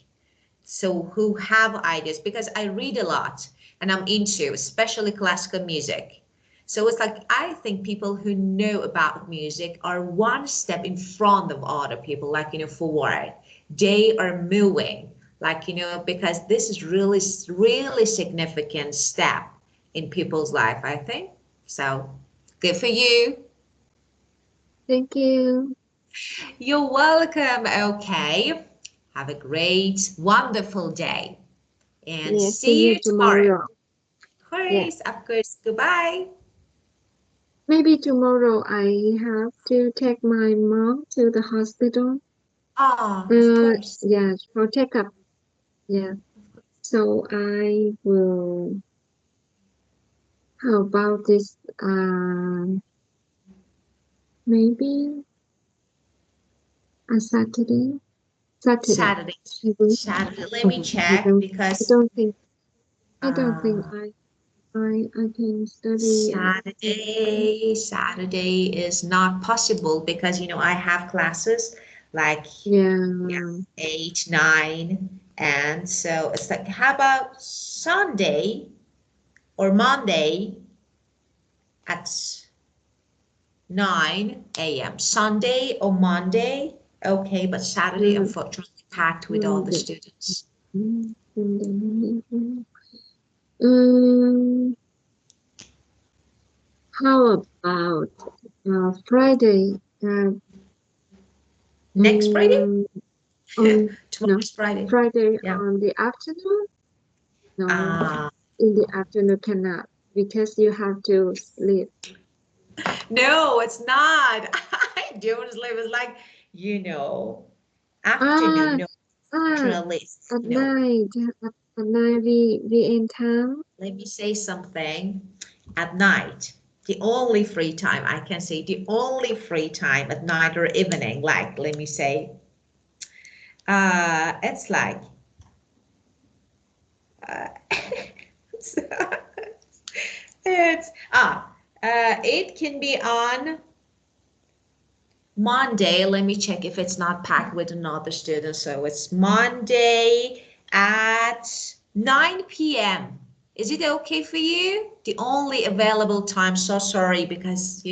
Speaker 2: so who have ideas, because I read a lot and I'm into especially classical music. So it's like I think people who know about music are one step in front of other people, like forward. They are moving, like because this is really significant step in people's life, I think. So good for you.
Speaker 1: Thank you.
Speaker 2: You're welcome. Okay. Have a great, wonderful day. And
Speaker 1: Yeah, see
Speaker 2: see
Speaker 1: you
Speaker 2: you tomorrow.
Speaker 1: tomorrow.
Speaker 2: Of
Speaker 1: Yeah.
Speaker 2: course, of course. Goodbye.
Speaker 1: Maybe tomorrow I have to take my mom to the hospital.
Speaker 2: Ah, of course.
Speaker 1: Yeah, for checkup. Yeah. So I will. How about this? Maybe a Saturday.
Speaker 2: Saturday.
Speaker 1: I will.
Speaker 2: Saturday. Let me
Speaker 1: I
Speaker 2: check
Speaker 1: don't. I
Speaker 2: because
Speaker 1: don't think. I don't think
Speaker 2: uh,
Speaker 1: I can study.
Speaker 2: Saturday is not possible because I have classes like
Speaker 1: Yeah.
Speaker 2: 8, 9, and so it's like how about Sunday or Monday at 9 a.m. Sunday or Monday, okay, but Saturday
Speaker 1: Uh,
Speaker 2: unfortunately packed with all the
Speaker 1: Monday.
Speaker 2: students.
Speaker 1: Monday. Um, how about Friday?
Speaker 2: Next Friday?
Speaker 1: Mm, on no
Speaker 2: Tomorrow's Friday.
Speaker 1: Friday
Speaker 2: Yeah.
Speaker 1: on the afternoon? No,
Speaker 2: Uh,
Speaker 1: in the afternoon cannot because you have to sleep.
Speaker 2: no, it's not. I don't sleep. It's like, you know,
Speaker 1: Ah,
Speaker 2: afternoon. No,
Speaker 1: ah,
Speaker 2: unfortunately,
Speaker 1: at
Speaker 2: no.
Speaker 1: night. At night we in town.
Speaker 2: Let me say something. At night, the only free time, I can say the only free time at night or evening, like, let me say, it's like, uh, it's, it can be on Monday. Let me check if it's not packed with another student. So it's Monday at 9 p.m. Is it okay for you? The only available time, so sorry, because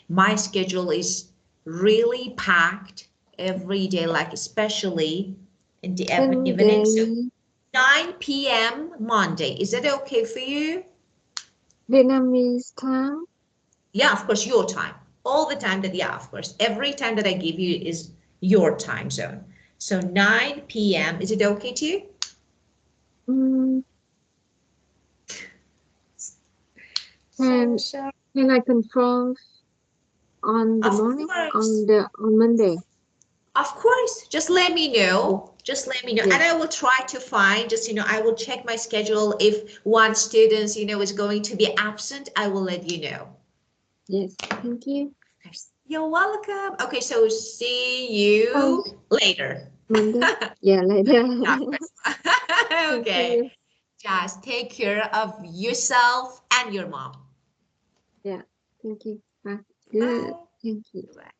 Speaker 2: my schedule is really packed every day, like especially in the evening. So
Speaker 1: Sunday,
Speaker 2: 9 p.m. Monday. Is that okay for you?
Speaker 1: Vietnamese time.
Speaker 2: Yeah, of course, your time. All the time that, yeah, of course. Every time that I give you is your time zone. So 9 p.m. Is it okay to you?
Speaker 1: Mm,
Speaker 2: So
Speaker 1: can
Speaker 2: sorry.
Speaker 1: can I confirm on the
Speaker 2: Of
Speaker 1: morning
Speaker 2: course.
Speaker 1: on Monday?
Speaker 2: Of course. Just let me
Speaker 1: Yes.
Speaker 2: know. Just let me know.
Speaker 1: Yes.
Speaker 2: And I will try to find, just, I will check my schedule. If one student, is going to be absent, I will let you know.
Speaker 1: Yes. Thank you.
Speaker 2: You're welcome. Okay, so see
Speaker 1: Oh,
Speaker 2: you later.
Speaker 1: Monday. Yeah, later.
Speaker 2: Of course.
Speaker 1: Thank
Speaker 2: Okay.
Speaker 1: you.
Speaker 2: Just take care of yourself and your mom.
Speaker 1: Yeah. Thank you. Bye. Good.
Speaker 2: Bye.
Speaker 1: Thank you.
Speaker 2: Bye.